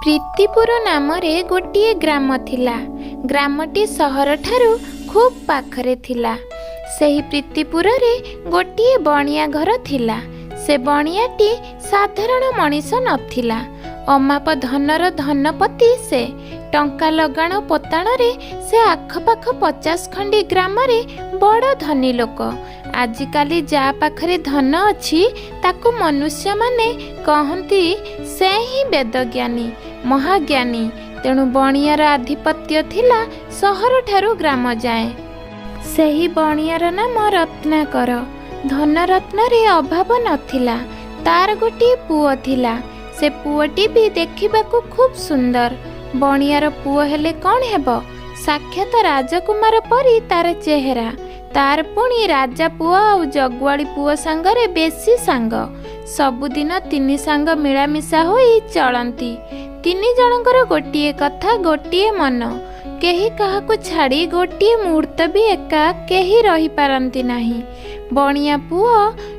प्रीतिपुर नाम गोटे ग्राम थिला। ग्रामटी सहर ठारू खूब पाखरे थिला। सेही प्रीतिपुर रे गोटे बणिया घर थिला। से बणियाटी साधारण मनीष नथिला। अमाप धनर धनपति से टंका लगाण पोताण रे से आखपाख 50 खंडी ग्राम रे बड़ धनी लोक। आजिकाली जा पाखरे धन अछि ताकू मनुष्य माने कहंती से ही वेदज्ञानी महाज्ञानी। तेणु बणियार आधिपत्य थिला सहर ठारू ग्राम जाए। सेही बणियार नाम रत्नाकर। धन रत्न रे अभाव नथिला। तार गोटे पुओ थिला। से पुओटी भी देखिबाकू खूब सुंदर। बणियार पुओ हेले कौन हेबो, साक्षात राजकुमार परी तार चेहरा। तार पुणी राजा पुओ और जगुआली पुओ सांगरे बेसी सांग। सबुदिन तीन सांग मिलामिशा होई चलती। तीन जनकर गोटिए कथा गोटिए मन। केही काहाकू छाड़ी गोटिए मुहूर्त भी एका केही रही पारंती नाही। बणिया पुओ,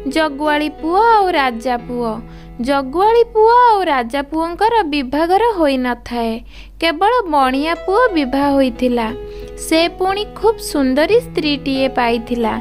जगुआली पुओ और राजा पुओ। जगुआली पुओ और राजा पुओंकर विभागर होई न थाए। केवल बणिया पुओ विवाह होइथिला। से पुणी खूब सुंदरी स्त्रीटीए पाइथिला।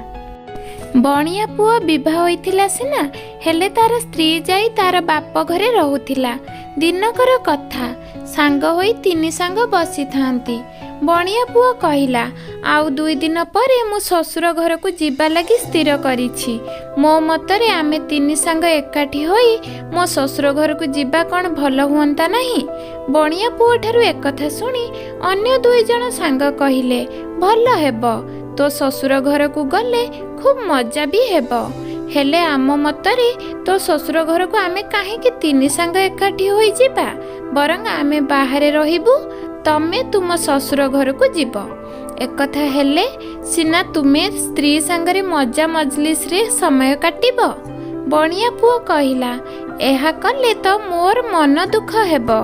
बणिया पुओ विवाह होइथिला सिना, हेले तार स्त्री जाई तार बाप घरे रहुथिला। दिनकर कथा, सांग होई तीन सांग बसी थांती। बणिया पुओ कहिला, आउ 2 दिन परे मु ससुर घर को जीवा लगी स्थिर करिछि। मो मतरे आमे तीन सांग एकाठी होई मो ससुर घर को जीवा कौन भल हुअंता नहीं। बणिया पुओ ठारू एकथा सुनी अन्य 2 जन सांग कहिले, भल हेबो, तो ससुर घर को गले खूब मजा भी हेबो। हेले आम मतरे तो ससुर घर को आमे काहेकि तीन सांग एकाठी होई जीवा, बरंग आमे बाहरे रहिबू, तमे तुम ससुर घर को जीव। एकथा हेले सिना तुमे स्त्री सांगरे मजा मजलिस रे समय काटिब। बणिया पुओ कहिला, एहा कले तो मोर मन दुख हेबो।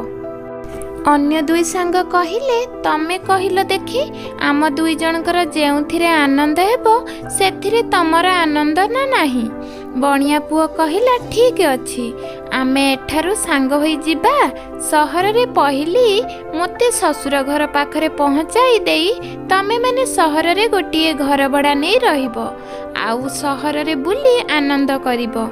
अन्य 2 सांग कहिले, तमे कहिलो देखि, आम 2 जनकर जेउथिरे आनंद हेबो सेथिरे तमर आनंद ना नाही। बणिया पुओ कहिला, ठीक अछि, आमे एठारू सांग होई जिबा। सहर रे पहिली मते ससुर घर पाखरे पहुंचाई देई तमे माने सहर रे गोटिए घर भड़ा नहीं रहिबो, आउ सहर रे बुली आनंद करिबो।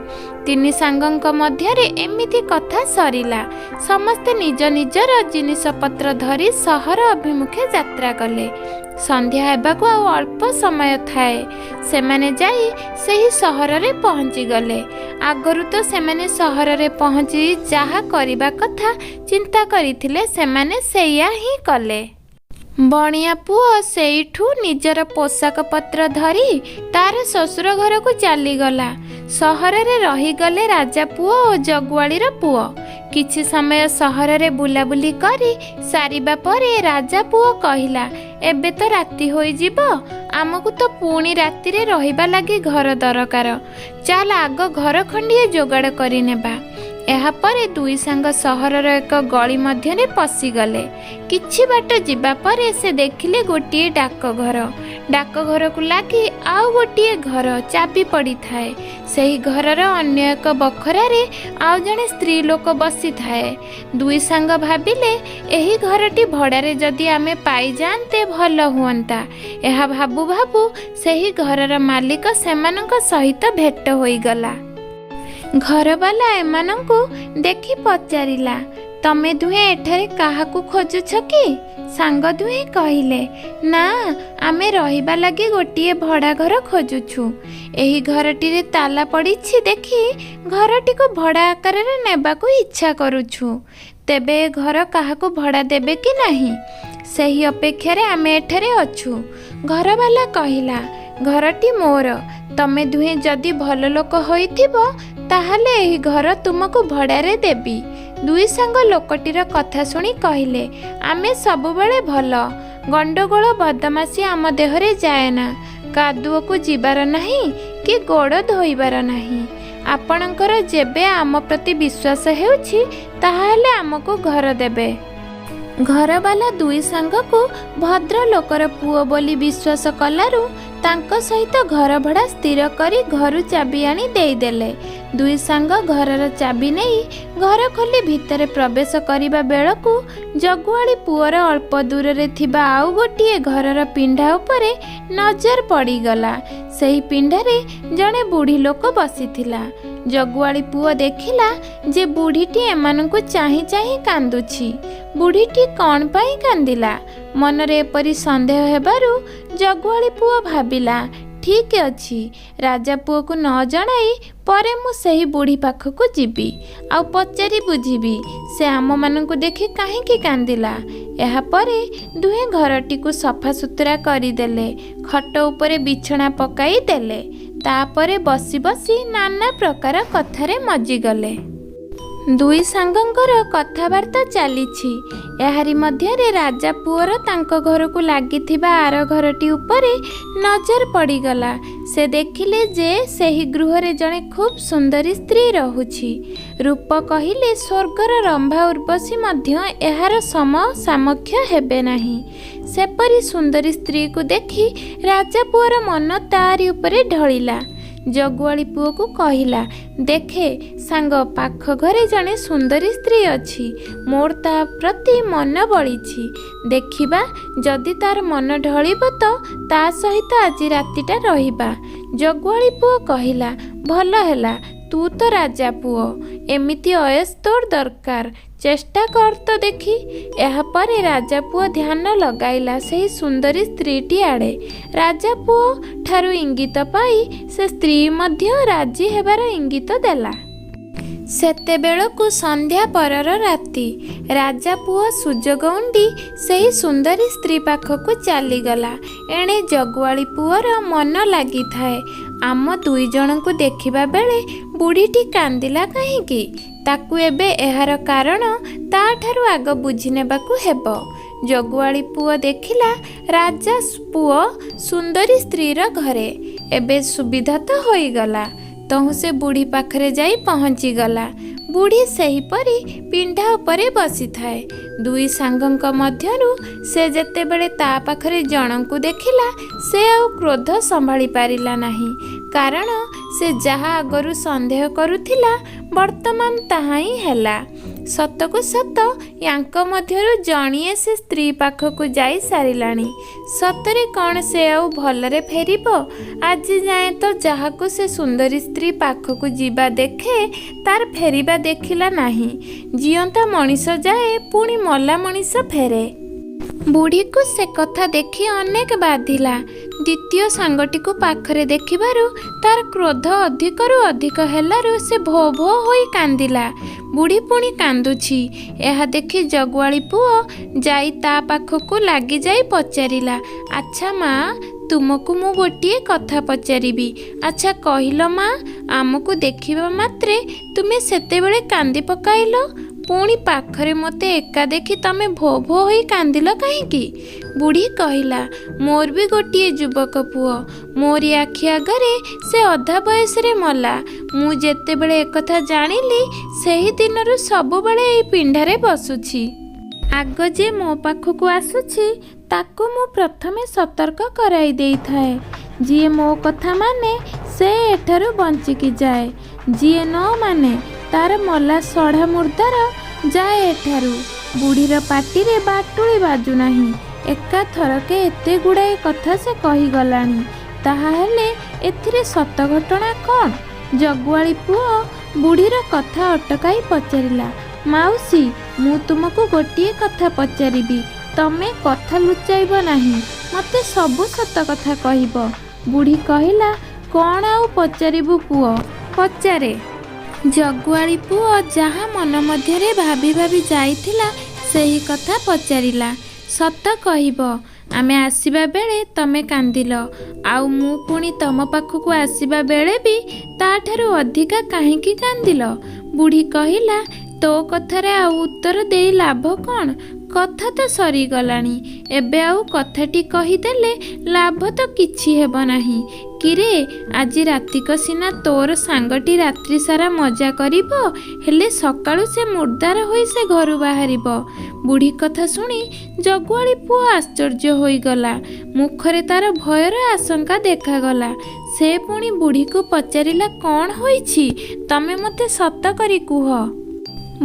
3 सांगंक मध्यरे एमिति कथा सरिला। समस्ते निज निजर जिनिस पत्र धरी सहर अभिमुखे यात्रा कले। संध्या हेबाकू आउ अल्प समय थाए। सेमाने जाई सेही सहर रे पहुंची गले। आगरु तो सेमाने सहर रे पहुंची जाहा करिबा कथा चिंता करिथिले, सेमाने सेया ही कले। बणिया पुओ सेइठू निजर पोशाक पत्र धरी तार ससुर घर को चली गला। सहर रे रही गले राजा पुओ और जगुआलीर पुओ। किछि समय सहर रे बुलाबुली करी सारिबा परे राजा पुओ कहिला, एबे तो राति होई जिवो, आमको तो पुणी राति रे रहिबा लागी घर दरकार। चल आग घर खंडिए जोगाड़ करि नेबा। एहा परे 2 सांग सहरर एक गली मध्यरे पशिगले। किछि बाट जिबा परे से देखिले गोटिए डाकघर। डाकघर को लागी आउ गोटिए घर चाबी पड़ी थाए। सेही घरर अन्य एक बखरा रे आउ जने स्त्री लोक बसी थाए। 2 सांग भाबिले, एही घरटी भड़ारे जदि आमे पाई जानते भल हुअंता। एहा भाबू भाबू सेही घरर मालिक सेमानक सहित भेट होई गला। घरवाला एमानंकु देखि पचारिला, तमे दुहे एठारे काहाकू खोजुछ कि? सांग दुहे कहिले, ना आमे रहिबा लागी गोटिए भड़ा घर खोजुछु। एही घरटी रे ताला पड़िछि देखि घरटी को भड़ा आकार रे नेबाकू इच्छा करूछु। तेबे घर काहाकू भड़ा देबे कि नहीं? सेही अपेक्षा रे आमे एठारे अछु। घरवाला कहिला, घरटी मोर, तमे दुहे जदि भल लोक होइथिबो ताहले एही घर तुमको भड़ारे देबी। 2 सांग लोकटीर कथा शुणी कहिले, आमे सबुबेले भल, गंडगोल बदमासी आम देहरे जाए ना। कादुओ को जीवार नहीं कि गोड़ धोइबार नहीं। आपणकर जेबे आम प्रति विश्वास हेउछि ताहले आमको घर देबे। घरवाला 2 सांग को भद्र लोकर पुओ बोली विश्वास कलारू ତାଙ୍କ ସହିତ ଘର ଭଡ଼ା ସ୍ଥିର କରି ଘରୁ ଚାବି ଆଣି ଦେଇଦେଲେ। ଦୁଇ ସାଙ୍ଗ ଘରର ଚାବି ନେଇ ଘର ଖୋଲି ଭିତରେ ପ୍ରବେଶ କରିବା ବେଳକୁ ଜଗୁଆଳି ପୁଅର ଅଳ୍ପ ଦୂରରେ ଥିବା ଆଉ ଗୋଟିଏ ଘରର ପିଣ୍ଡା ଉପରେ ନଜର ପଡ଼ିଗଲା। ସେହି ପିଣ୍ଡାରେ ଜଣେ ବୁଢ଼ୀ ଲୋକ ବସିଥିଲା। ଜଗୁଆଳି ପୁଅ ଦେଖିଲା ଯେ ବୁଢ଼ୀଟି ଏମାନଙ୍କୁ ଚାହିଁ ଚାହିଁ କାନ୍ଦୁଛି। ବୁଢ଼ୀଟି କ'ଣ ପାଇଁ କାନ୍ଦିଲା? ମନରେ ଏପରି ସନ୍ଦେହ ହେବାରୁ ଜଗୁଆଳି ପୁଅ ଭାବିଲା, ଠିକ୍ ଅଛି, ରାଜା ପୁଅକୁ ନ ଜଣାଇ ପରେ ମୁଁ ସେହି ବୁଢ଼ୀ ପାଖକୁ ଯିବି, ଆଉ ପଚାରି ବୁଝିବି ସେ ଆମମାନଙ୍କୁ ଦେଖି କାହିଁକି କାନ୍ଦିଲା। ଏହାପରେ ଦୁହେଁ ଘରଟିକୁ ସଫାସୁତୁରା କରିଦେଲେ, ଖଟ ଉପରେ ବିଛଣା ପକାଇ ଦେଲେ। ତାପରେ ବସି ବସି ନାନା ପ୍ରକାର କଥାରେ ମଜିଗଲେ। ଦୁଇ ସାଙ୍ଗଙ୍କର କଥାବାର୍ତ୍ତା ଚାଲିଛି। ଏହାରି ମଧ୍ୟରେ ରାଜା ପୁଅର ତାଙ୍କ ଘରକୁ ଲାଗିଥିବା ଆର ଘରଟି ଉପରେ ନଜର ପଡ଼ିଗଲା। ସେ ଦେଖିଲେ ଯେ ସେହି ଗୃହରେ ଜଣେ ଖୁବ୍ ସୁନ୍ଦରୀ ସ୍ତ୍ରୀ ରହୁଛି। ରୂପ କହିଲେ ସ୍ୱର୍ଗର ରମ୍ଭା ଉର୍ବଶୀ ମଧ୍ୟ ଏହାର ସମସାମକ୍ଷ ହେବେ ନାହିଁ। ସେପରି ସୁନ୍ଦରୀ ସ୍ତ୍ରୀକୁ ଦେଖି ରାଜା ପୁଅର ମନ ତାରି ଉପରେ ଢଳିଲା। ଜଗୁଆଳି ପୁଅକୁ କହିଲା, ଦେଖେ ସାଙ୍ଗ, ପାଖ ଘରେ ଜଣେ ସୁନ୍ଦରୀ ସ୍ତ୍ରୀ ଅଛି। ମୋର ତା ପ୍ରତି ମନ ବଳିଛି। ଦେଖିବା, ଯଦି ତାର ମନ ଢଳିବ ତ ତା ସହିତ ଆଜି ରାତିଟା ରହିବା। ଜଗୁଆଳି ପୁଅ କହିଲା, ଭଲ ହେଲା, ତୁ ତ ରାଜା ପୁଅ, ଏମିତି ଅୟସ ତୋର ଦରକାର, ଚେଷ୍ଟା କର ତ ଦେଖି। ଏହାପରେ ରାଜା ପୁଅ ଧ୍ୟାନ ଲଗାଇଲା ସେହି ସୁନ୍ଦରୀ ସ୍ତ୍ରୀଟି ଆଡ଼େ। ରାଜା ପୁଅ ଠାରୁ ଇଙ୍ଗିତ ପାଇ ସେ ସ୍ତ୍ରୀ ମଧ୍ୟ ରାଜି ହେବାର ଇଙ୍ଗିତ ଦେଲା। ସେତେବେଳକୁ ସନ୍ଧ୍ୟା ପରର ରାତି। ରାଜା ପୁଅ ସୁଯୋଗ ଉଣ୍ଡି ସେହି ସୁନ୍ଦରୀ ସ୍ତ୍ରୀ ପାଖକୁ ଚାଲିଗଲା। ଏଣେ ଜଗୁଆଳି ପୁଅର ମନ ଲାଗିଥାଏ, ଆମ ଦୁଇ ଜଣଙ୍କୁ ଦେଖିବା ବେଳେ ବୁଢ଼ୀଟି କାନ୍ଦିଲା କାହିଁକି? ତାକୁ ଏବେ ଏହାର କାରଣ ତାଠାରୁ ଆଗ ବୁଝି ନେବାକୁ ହେବ। ଜଗୁଆଳି ପୁଅ ଦେଖିଲା ରାଜା ପୁଅ ସୁନ୍ଦରୀ ସ୍ତ୍ରୀର ଘରେ। ଏବେ ସୁବିଧା ତ ହୋଇଗଲା। ତହୁଁ ସେ ବୁଢ଼ୀ ପାଖରେ ଯାଇ ପହଞ୍ଚିଗଲା। ବୁଢ଼ୀ ସେହିପରି ପିଣ୍ଡା ଉପରେ ବସିଥାଏ। ଦୁଇ ସାଙ୍ଗଙ୍କ ମଧ୍ୟରୁ ସେ ଯେତେବେଳେ ତା ପାଖରେ ଜଣଙ୍କୁ ଦେଖିଲା, ସେ ଆଉ କ୍ରୋଧ ସମ୍ଭାଳି ପାରିଲା ନାହିଁ। କାରଣ ସେ ଯାହା ଆଗରୁ ସନ୍ଦେହ କରୁଥିଲା, ବର୍ତ୍ତମାନ ତାହା ହିଁ ହେଲା। ସତକୁ ସତ ୟାଙ୍କ ମଧ୍ୟରୁ ଜଣିଏ ସେ ସ୍ତ୍ରୀ ପାଖକୁ ଯାଇ ସାରିଲାଣି। ସତରେ କ'ଣ ସେ ଆଉ ଭଲରେ ଫେରିବ? ଆଜି ଯାଏଁ ତ ଯାହାକୁ ସେ ସୁନ୍ଦରୀ ସ୍ତ୍ରୀ ପାଖକୁ ଯିବା ଦେଖେ, ତାର ଫେରିବା ଦେଖିଲା ନାହିଁ। ଜିଅନ୍ତା ମଣିଷ ଯାଏ, ପୁଣି ମଲା ମଣିଷ ଫେରେ। ବୁଢ଼ୀକୁ ସେ କଥା ଦେଖି ଅନେକ ବାଧିଲା। ଦ୍ୱିତୀୟ ସାଙ୍ଗଟିକୁ ପାଖରେ ଦେଖିବାରୁ ତାର କ୍ରୋଧ ଅଧିକରୁ ଅଧିକ ହେଲାରୁ ସେ ଭୋ ଭୋ ହୋଇ କାନ୍ଦିଲା। ବୁଢ଼ୀ ପୁଣି କାନ୍ଦୁଛି। ଏହା ଦେଖି ଜଗୁଆଳି ପୁଅ ଯାଇ ତା ପାଖକୁ ଲାଗିଯାଇ ପଚାରିଲା, ଆଚ୍ଛା ମା, ତୁମକୁ ମୁଁ ଗୋଟିଏ କଥା ପଚାରିବି। ଆଚ୍ଛା କହିଲ ମା, ଆମକୁ ଦେଖିବା ମାତ୍ରେ ତୁମେ ସେତେବେଳେ କାନ୍ଦି ପକାଇଲ, ପୁଣି ପାଖରେ ମୋତେ ଏକା ଦେଖି ତମେ ଭୋ ଭୋ ହୋଇ କାନ୍ଦିଲ କାହିଁକି? ବୁଢ଼ୀ କହିଲା, ମୋର ବି ଗୋଟିଏ ଯୁବକ ପୁଅ। ମୋରି ଆଖି ଆଗରେ ସେ ଅଧା ବୟସରେ ମଲା। ମୁଁ ଯେତେବେଳେ ଏକଥା ଜାଣିଲି, ସେହି ଦିନରୁ ସବୁବେଳେ ଏଇ ପିଣ୍ଡାରେ ବସୁଛି। ଆଗ ଯେ ମୋ ପାଖକୁ ଆସୁଛି, ତାକୁ ମୁଁ ପ୍ରଥମେ ସତର୍କ କରାଇ ଦେଇଥାଏ। ଯିଏ ମୋ କଥା ମାନେ ସେ ଏଠାରୁ ବଞ୍ଚିକି ଯାଏ, ଯିଏ ନ ମାନେ ତାର ମଲା ସଢ଼ା ମୁର୍ଦାର ଯାଏ ଏଠାରୁ। ବୁଢ଼ୀର ପାଟିରେ ବାଟୁଳି ବାଜୁନାହିଁ। ଏକାଥରକେ ଏତେ ଗୁଡ଼ାଏ କଥା ସେ କହିଗଲାଣି। ତାହା ହେଲେ ଏଥିରେ ସତ ଘଟଣା କ'ଣ? ଜଗୁଆଳି ପୁଅ ବୁଢ଼ୀର କଥା ଅଟକାଇ ପଚାରିଲା, ମାଉସୀ, ମୁଁ ତୁମକୁ ଗୋଟିଏ କଥା ପଚାରିବି। ତମେ କଥା ଲୁଚାଇବ ନାହିଁ, ମୋତେ ସବୁ ସତ କଥା କହିବ। ବୁଢ଼ୀ କହିଲା, କ'ଣ ଆଉ ପଚାରିବୁ ପୁଅ, ପଚାରେ। ଜଗୁଆଳି ପୁଅ ଯାହା ମନ ମଧ୍ୟରେ ଭାବି ଭାବି ଯାଇଥିଲା, ସେହି କଥା ପଚାରିଲା। ସତ କହିବ, ଆମେ ଆସିବା ବେଳେ ତମେ କାନ୍ଦିଲ, ଆଉ ମୁଁ ପୁଣି ତମ ପାଖକୁ ଆସିବା ବେଳେ ବି ତାଠାରୁ ଅଧିକା କାହିଁକି କାନ୍ଦିଲ? ବୁଢ଼ୀ କହିଲା, ତୋ କଥାରେ ଆଉ ଉତ୍ତର ଦେଇ ଲାଭ କ'ଣ? କଥା ତ ସରିଗଲାଣି। ଏବେ ଆଉ କଥାଟି କହିଦେଲେ ଲାଭ ତ କିଛି ହେବ ନାହିଁ। କିରେ ଆଜି ରାତିକ ସିନା ତୋର ସାଙ୍ଗଟି ରାତ୍ରି ସାରା ମଜା କରିବ, ହେଲେ ସକାଳୁ ସେ ମୁର୍ଦାର ହୋଇ ସେ ଘରୁ ବାହାରିବ। ବୁଢ଼ୀ କଥା ଶୁଣି ଜଗୁଆଳି ପୁଅ ଆଶ୍ଚର୍ଯ୍ୟ ହୋଇଗଲା। ମୁଖରେ ତାର ଭୟର ଆଶଙ୍କା ଦେଖାଗଲା। ସେ ପୁଣି ବୁଢ଼ୀକୁ ପଚାରିଲା, କ'ଣ ହୋଇଛି? ତମେ ମୋତେ ସତ କରି କୁହ।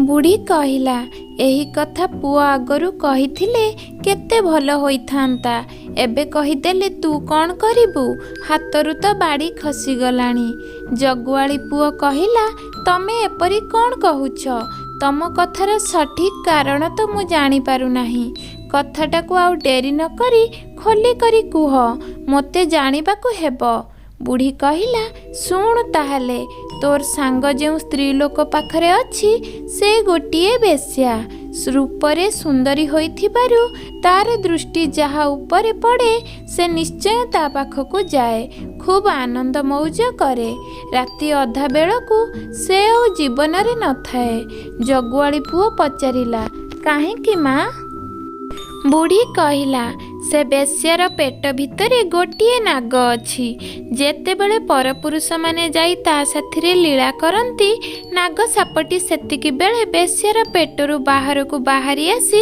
ବୁଢ଼ୀ କହିଲା, ଏହି କଥା ପୁଅ ଆଗରୁ କହିଥିଲେ କେତେ ଭଲ ହୋଇଥାନ୍ତା। ଏବେ କହିଦେଲେ ତୁ କ'ଣ କରିବୁ? ହାତରୁ ତ ବାଡ଼ି ଖସିଗଲାଣି। ଜଗୁଆଳି ପୁଅ କହିଲା, ତମେ ଏପରି କ'ଣ କହୁଛ? ତମ କଥାର ସଠିକ୍ କାରଣ ତ ମୁଁ ଜାଣିପାରୁନାହିଁ। କଥାଟାକୁ ଆଉ ଡେରି ନ କରି ଖୋଲି କରି କୁହ, ମୋତେ ଜାଣିବାକୁ ହେବ। ବୁଢ଼ୀ କହିଲା, ଶୁଣୁ ତାହେଲେ, ତୋର ସାଙ୍ଗ ଯେଉଁ ସ୍ତ୍ରୀ ଲୋକ ପାଖରେ ଅଛି ସେ ଗୋଟିଏ ବେଶ୍ୟା। ରୂପରେ ସୁନ୍ଦରୀ ହୋଇଥିବାରୁ ତାର ଦୃଷ୍ଟି ଯାହା ଉପରେ ପଡ଼େ ସେ ନିଶ୍ଚୟ ତା ପାଖକୁ ଯାଏ, ଖୁବ୍ ଆନନ୍ଦ ମଉଜ କରେ। ରାତି ଅଧା ବେଳକୁ ସେ ଆଉ ଜୀବନରେ ନଥାଏ। ଜଗୁଆଳି ପୁଅ ପଚାରିଲା, କାହିଁକି ମା? ବୁଢ଼ୀ କହିଲା, ସେ ବେଶ୍ୟାର ପେଟ ଭିତରେ ଗୋଟିଏ ନାଗ ଅଛି। ଯେତେବେଳେ ପରପୁରୁଷମାନେ ଯାଇ ତା ସାଥିରେ ଲୀଳା କରନ୍ତି, ନାଗ ସାପଟି ସେତିକି ବେଳେ ବେଶ୍ୟାର ପେଟରୁ ବାହାରକୁ ବାହାରି ଆସି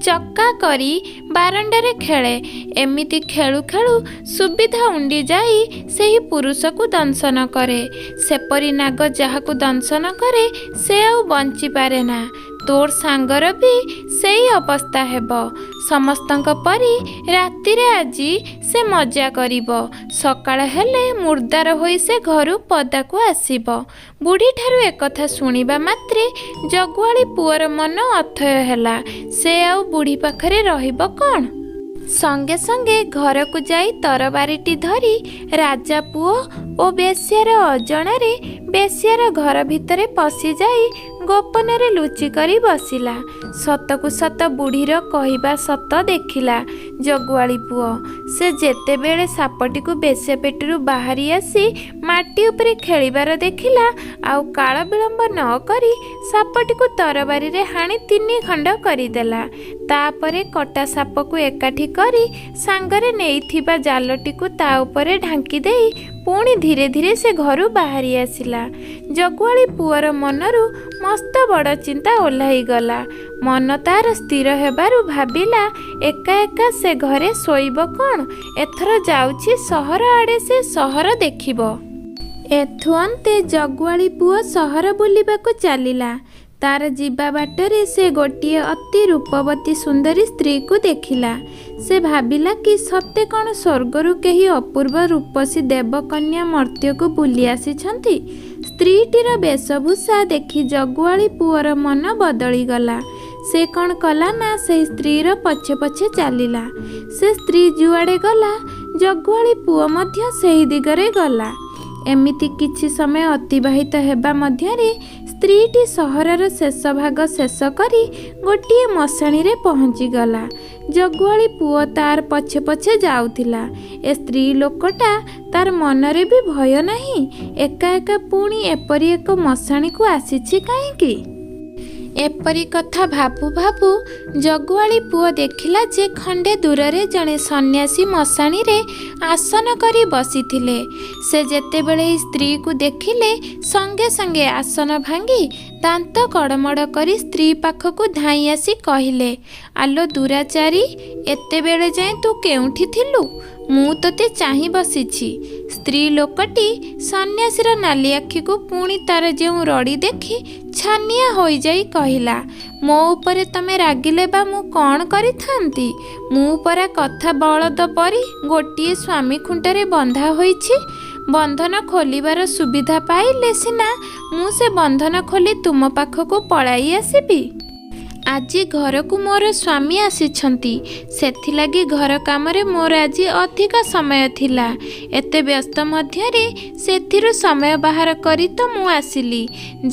ଚକା କରି ବାରଣ୍ଡାରେ ଖେଳେ। ଏମିତି ଖେଳୁ ଖେଳୁ ସୁବିଧା ଉଣ୍ଡି ଯାଇ ସେହି ପୁରୁଷକୁ ଦଂଶନ କରେ। ସେପରି ନାଗ ଯାହାକୁ ଦଂଶନ କରେ ସେ ଆଉ ବଞ୍ଚିପାରେ ନା। ତୋର ସାଙ୍ଗର ବି ସେଇ ଅବସ୍ଥା ହେବ। ସମସ୍ତଙ୍କ ପରି ରାତିରେ ଆଜି ସେ ମଜା କରିବ। ସକାଳ ହେଲେ ମୁର୍ଦାର ହୋଇ ସେ ଘରୁ ପଦାକୁ ଆସିବ। ବୁଢ଼ୀଠାରୁ ଏକଥା ଶୁଣିବା ମାତ୍ରେ ଜଗୁଆଳି ପୁଅର ମନ ଅଥୟ ହେଲା। ସେ ଆଉ ବୁଢ଼ୀ ପାଖରେ ରହିବ କ'ଣ? ସଙ୍ଗେ ସଙ୍ଗେ ଘରକୁ ଯାଇ ତରବାରୀଟି ଧରି ରାଜା ପୁଅ ଓ ବେଶ୍ୟାର ଅଜଣାରେ ବେଶ୍ୟାର ଘର ଭିତରେ ପଶିଯାଇ ଗୋପନରେ ଲୁଚି କରି ବସିଲା। ସତକୁ ସତ ବୁଢ଼ୀର କହିବା ସତ ଦେଖିଲା ଜଗୁଆଳି ପୁଅ। ସେ ଯେତେବେଳେ ସାପଟିକୁ ବେଶ୍ୟା ପେଟରୁ ବାହାରି ଆସି ମାଟି ଉପରେ ଖେଳିବାର ଦେଖିଲା, ଆଉ କାଳ ବିଳମ୍ବ ନ କରି ସାପଟିକୁ ତରବାରୀରେ ହାଣି 3 ଖଣ୍ଡ କରିଦେଲା। ତାପରେ କଟା ସାପକୁ ଏକାଠି କରି ସାଙ୍ଗରେ ନେଇଥିବା ଜାଲଟିକୁ ତା ଉପରେ ଢାଙ୍କି ଦେଇ ପୁଣି ଧୀରେ ଧୀରେ ସେ ଘରୁ ବାହାରି ଆସିଲା। ଜଗୁଆଳି ପୁଅର ମନରୁ ମସ୍ତ ବଡ଼ ଚିନ୍ତା ଓହ୍ଲାଇଗଲା। ମନ ତାର ସ୍ଥିର ହେବାରୁ ଭାବିଲା, ଏକା ଏକା ସେ ଘରେ ଶୋଇବ କ'ଣ? ଏଥର ଯାଉଛି ସହର ଆଡ଼େ, ସେ ସହର ଦେଖିବ। ଏଥୁ ଅନ୍ତେ ଜଗୁଆଳି ପୁଅ ସହର ବୁଲିବାକୁ ଚାଲିଲା। ତାର ଯିବା ବାଟରେ ସେ ଗୋଟିଏ ଅତି ରୂପବତୀ ସୁନ୍ଦରୀ ସ୍ତ୍ରୀକୁ ଦେଖିଲା। ସେ ଭାବିଲା କି ସତେ କ'ଣ ସ୍ୱର୍ଗରୁ କେହି ଅପୂର୍ବ ରୂପସୀ ଦେବକନ୍ୟା ମର୍ତ୍ତ୍ୟକୁ ବୁଲି ଆସିଛନ୍ତି। ସ୍ତ୍ରୀଟିର ବେଶଭୂଷା ଦେଖି ଜଗୁଆଳି ପୁଅର ମନ ବଦଳିଗଲା। ସେ କ'ଣ କଲା ନା ସେହି ସ୍ତ୍ରୀର ପଛେ ପଛେ ଚାଲିଲା। ସେ ସ୍ତ୍ରୀ ଯୁଆଡ଼େ ଗଲା ଜଗୁଆଳି ପୁଅ ମଧ୍ୟ ସେହି ଦିଗରେ ଗଲା। ଏମିତି କିଛି ସମୟ ଅତିବାହିତ ହେବା ମଧ୍ୟରେ ସ୍ତ୍ରୀଟି ସହରର ଶେଷ ଭାଗ ଶେଷ କରି ଗୋଟିଏ ମଶାଣିରେ ପହଞ୍ଚିଗଲା। ଜଗୁଆଳି ପୁଅ ତାର ପଛେ ପଛେ ଯାଉଥିଲା। ଏ ସ୍ତ୍ରୀ ଲୋକଟା ତାର ମନରେ ବି ଭୟ ନାହିଁ। ଏକା ଏକା ପୁଣି ଏପରି ଏକ ମଶାଣିକୁ ଆସିଛି କାହିଁକି? ଏପରି କଥା ଭାବୁ ଭାବୁ ଜଗୁଆଳି ପୁଅ ଦେଖିଲା ଯେ ଖଣ୍ଡେ ଦୂରରେ ଜଣେ ସନ୍ନ୍ୟାସୀ ମଶାଣିରେ ଆସନ କରି ବସିଥିଲେ। ସେ ଯେତେବେଳେ ଏହି ସ୍ତ୍ରୀକୁ ଦେଖିଲେ ସଙ୍ଗେ ସଙ୍ଗେ ଆସନ ଭାଙ୍ଗି ଦାନ୍ତ କଡ଼ମଡ଼ କରି ସ୍ତ୍ରୀ ପାଖକୁ ଧାଇଁ ଆସି କହିଲେ, ଆଲୋ ଦୁରାଚାରୀ, ଏତେବେଳେ ଯାଏଁ ତୁ କେଉଁଠି ଥିଲୁ? ମୁଁ ତୋତେ ଚାହିଁ ବସିଛି। ସ୍ତ୍ରୀ ଲୋକଟି ସନ୍ନ୍ୟାସୀର ନାଲି ଆଖିକୁ ପୁଣି ତାର ଯେଉଁ ରଡ଼ି ଦେଖି ଛାନିଆ ହୋଇଯାଇ କହିଲା, ମୋ ଉପରେ ତମେ ରାଗିଲେ ବା ମୁଁ କ'ଣ କରିଥାନ୍ତି? ମୁଁ ପରା କଥା ବଳଦ ପରି ଗୋଟିଏ ସ୍ୱାମୀ ଖୁଣ୍ଟରେ ବନ୍ଧା ହୋଇଛି। ବନ୍ଧନ ଖୋଲିବାର ସୁବିଧା ପାଇଲେ ସିନା ମୁଁ ସେ ବନ୍ଧନ ଖୋଲି ତୁମ ପାଖକୁ ପଳାଇ ଆସିବି। ଆଜି ଘରକୁ ମୋର ସ୍ୱାମୀ ଆସିଛନ୍ତି, ସେଥିଲାଗି ଘର କାମରେ ମୋର ଆଜି ଅଧିକ ସମୟ ଥିଲା। ଏତେ ବ୍ୟସ୍ତ ମଧ୍ୟରେ ସେଥିରୁ ସମୟ ବାହାର କରି ତ ମୁଁ ଆସିଲି।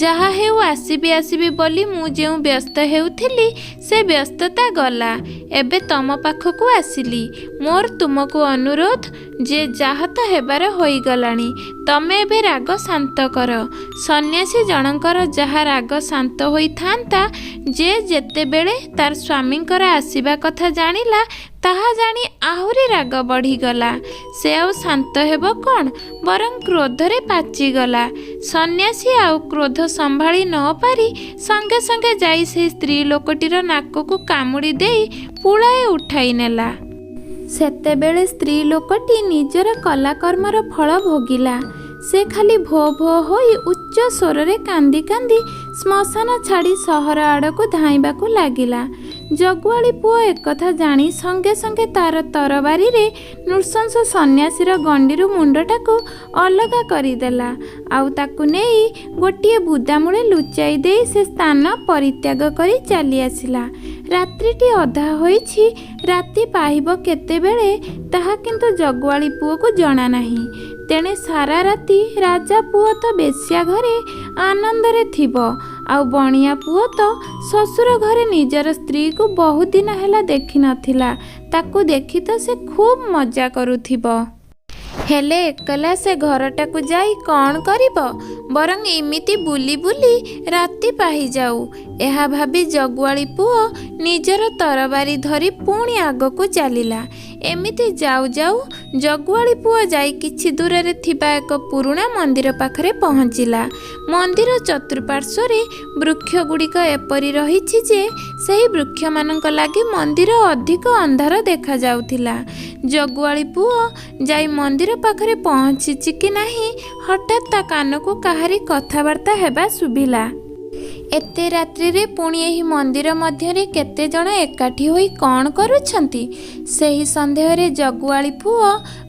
ଯାହା ହେଉ ଆସିବି ଆସିବି ବୋଲି ମୁଁ ଯେଉଁ ବ୍ୟସ୍ତ ହେଉଥିଲି ସେ ବ୍ୟସ୍ତତା ଗଲା। ଏବେ ତମ ପାଖକୁ ଆସିଲି। ମୋର ତୁମକୁ ଅନୁରୋଧ ଯେ ଯାହା ତ ହେବାର ହୋଇଗଲାଣି, ତମେ ଏବେ ରାଗ ଶାନ୍ତ କର। ସନ୍ନ୍ୟାସୀ ଜଣଙ୍କର ଯାହା ରାଗ ଶାନ୍ତ ହୋଇଥାନ୍ତା, ଯେ ଯେତେବେଳେ ତାର ସ୍ୱାମୀଙ୍କର ଆସିବା କଥା ଜାଣିଲା ତାହା ଜାଣି ଆହୁରି ରାଗ ବଢ଼ିଗଲା। ସେ ଆଉ ଶାନ୍ତ ହେବ କ'ଣ, ବରଂ କ୍ରୋଧରେ ପାଚିଗଲା। ସନ୍ନ୍ୟାସୀ ଆଉ କ୍ରୋଧ ସମ୍ଭାଳି ନ ପାରି ସଙ୍ଗେ ସଙ୍ଗେ ଯାଇ ସେହି ସ୍ତ୍ରୀ ଲୋକଟିର ନାକକୁ କାମୁଡ଼ି ଦେଇ ପୁଳାଏ ଉଠାଇ ନେଲା। ସେତେବେଳେ ସ୍ତ୍ରୀ ଲୋକଟି ନିଜର କଲାକର୍ମର ଫଳ ଭୋଗିଲା। ସେ ଖାଲି ଭୋ ଭୋ ହୋଇ ଉଚ୍ଚ ସ୍ୱରରେ କାନ୍ଦି କାନ୍ଦି ଶ୍ମଶାନ ଛାଡ଼ି ସହର ଆଡ଼କୁ ଧାଇଁବାକୁ ଲାଗିଲା। ଜଗୁଆଳି ପୁଅ ଏକଥା ଜାଣି ସଙ୍ଗେ ସଙ୍ଗେ ତାର ତରବାରିରେ ନୃଶଂସ ସନ୍ନ୍ୟାସୀର ଗଣ୍ଡିରୁ ମୁଣ୍ଡଟାକୁ ଅଲଗା କରିଦେଲା। ଆଉ ତାକୁ ନେଇ ଗୋଟିଏ ବୁଦାମୂଳେ ଲୁଚାଇ ଦେଇ ସେ ସ୍ଥାନ ପରିତ୍ୟାଗ କରି ଚାଲି ଆସିଲା। ରାତ୍ରିଟି ଅଧା ହୋଇଛି, ରାତି ପାହିବ କେତେବେଳେ ତାହା କିନ୍ତୁ ଜଗୁଆଳି ପୁଅକୁ ଜଣା ନାହିଁ। ତେଣେ ସାରା ରାତି ରାଜା ପୁଅ ତ ବେଶ୍ୟା ଘରେ ଆନନ୍ଦରେ ଥିବ, ଆଉ ବଣିଆ ପୁଅ ତ ଶ୍ୱଶୁର ଘରେ ନିଜର ସ୍ତ୍ରୀକୁ ବହୁଦିନ ହେଲା ଦେଖିନଥିଲା। ତାକୁ ଦେଖି ତ ସେ ଖୁବ୍ ମଜା କରୁଥିବ। ହେଲେ ଏକଲା ସେ ଘରଟାକୁ ଯାଇ କ'ଣ କରିବ? ବରଂ ଏମିତି ବୁଲି ବୁଲି ରାତି ପାହିଯାଉ, ଏହା ଭାବି ଜଗୁଆଳି ପୁଅ ନିଜର ତରବାରି ଧରି ପୁଣି ଆଗକୁ ଚାଲିଲା। ଏମିତି ଯାଉ ଯାଉ ଜଗୁଆଳି ପୁଅ ଯାଇ କିଛି ଦୂରରେ ଥିବା ଏକ ପୁରୁଣା ମନ୍ଦିର ପାଖରେ ପହଞ୍ଚିଲା। ମନ୍ଦିର ଚତୁଃପାର୍ଶ୍ୱରେ ବୃକ୍ଷଗୁଡ଼ିକ ଏପରି ରହିଛି ଯେ ସେହି ବୃକ୍ଷମାନଙ୍କ ଲାଗି ମନ୍ଦିର ଅଧିକ ଅନ୍ଧାର ଦେଖାଯାଉଥିଲା। ଜଗୁଆଳି ପୁଅ ଯାଇ ମନ୍ଦିର ପାଖରେ ପହଞ୍ଚିଛି କି ନାହିଁ, ହଠାତ୍ ତା କାନକୁ କାହାରି କଥାବାର୍ତ୍ତା ହେବା ଶୁଭିଲା। ଏତେ ରାତ୍ରିରେ ପୁଣି ଏହି ମନ୍ଦିର ମଧ୍ୟରେ କେତେ ଜଣ ଏକାଠି ହୋଇ କ'ଣ କରୁଛନ୍ତି? ସେହି ସନ୍ଦେହରେ ଜଗୁଆଳି ପୁଅ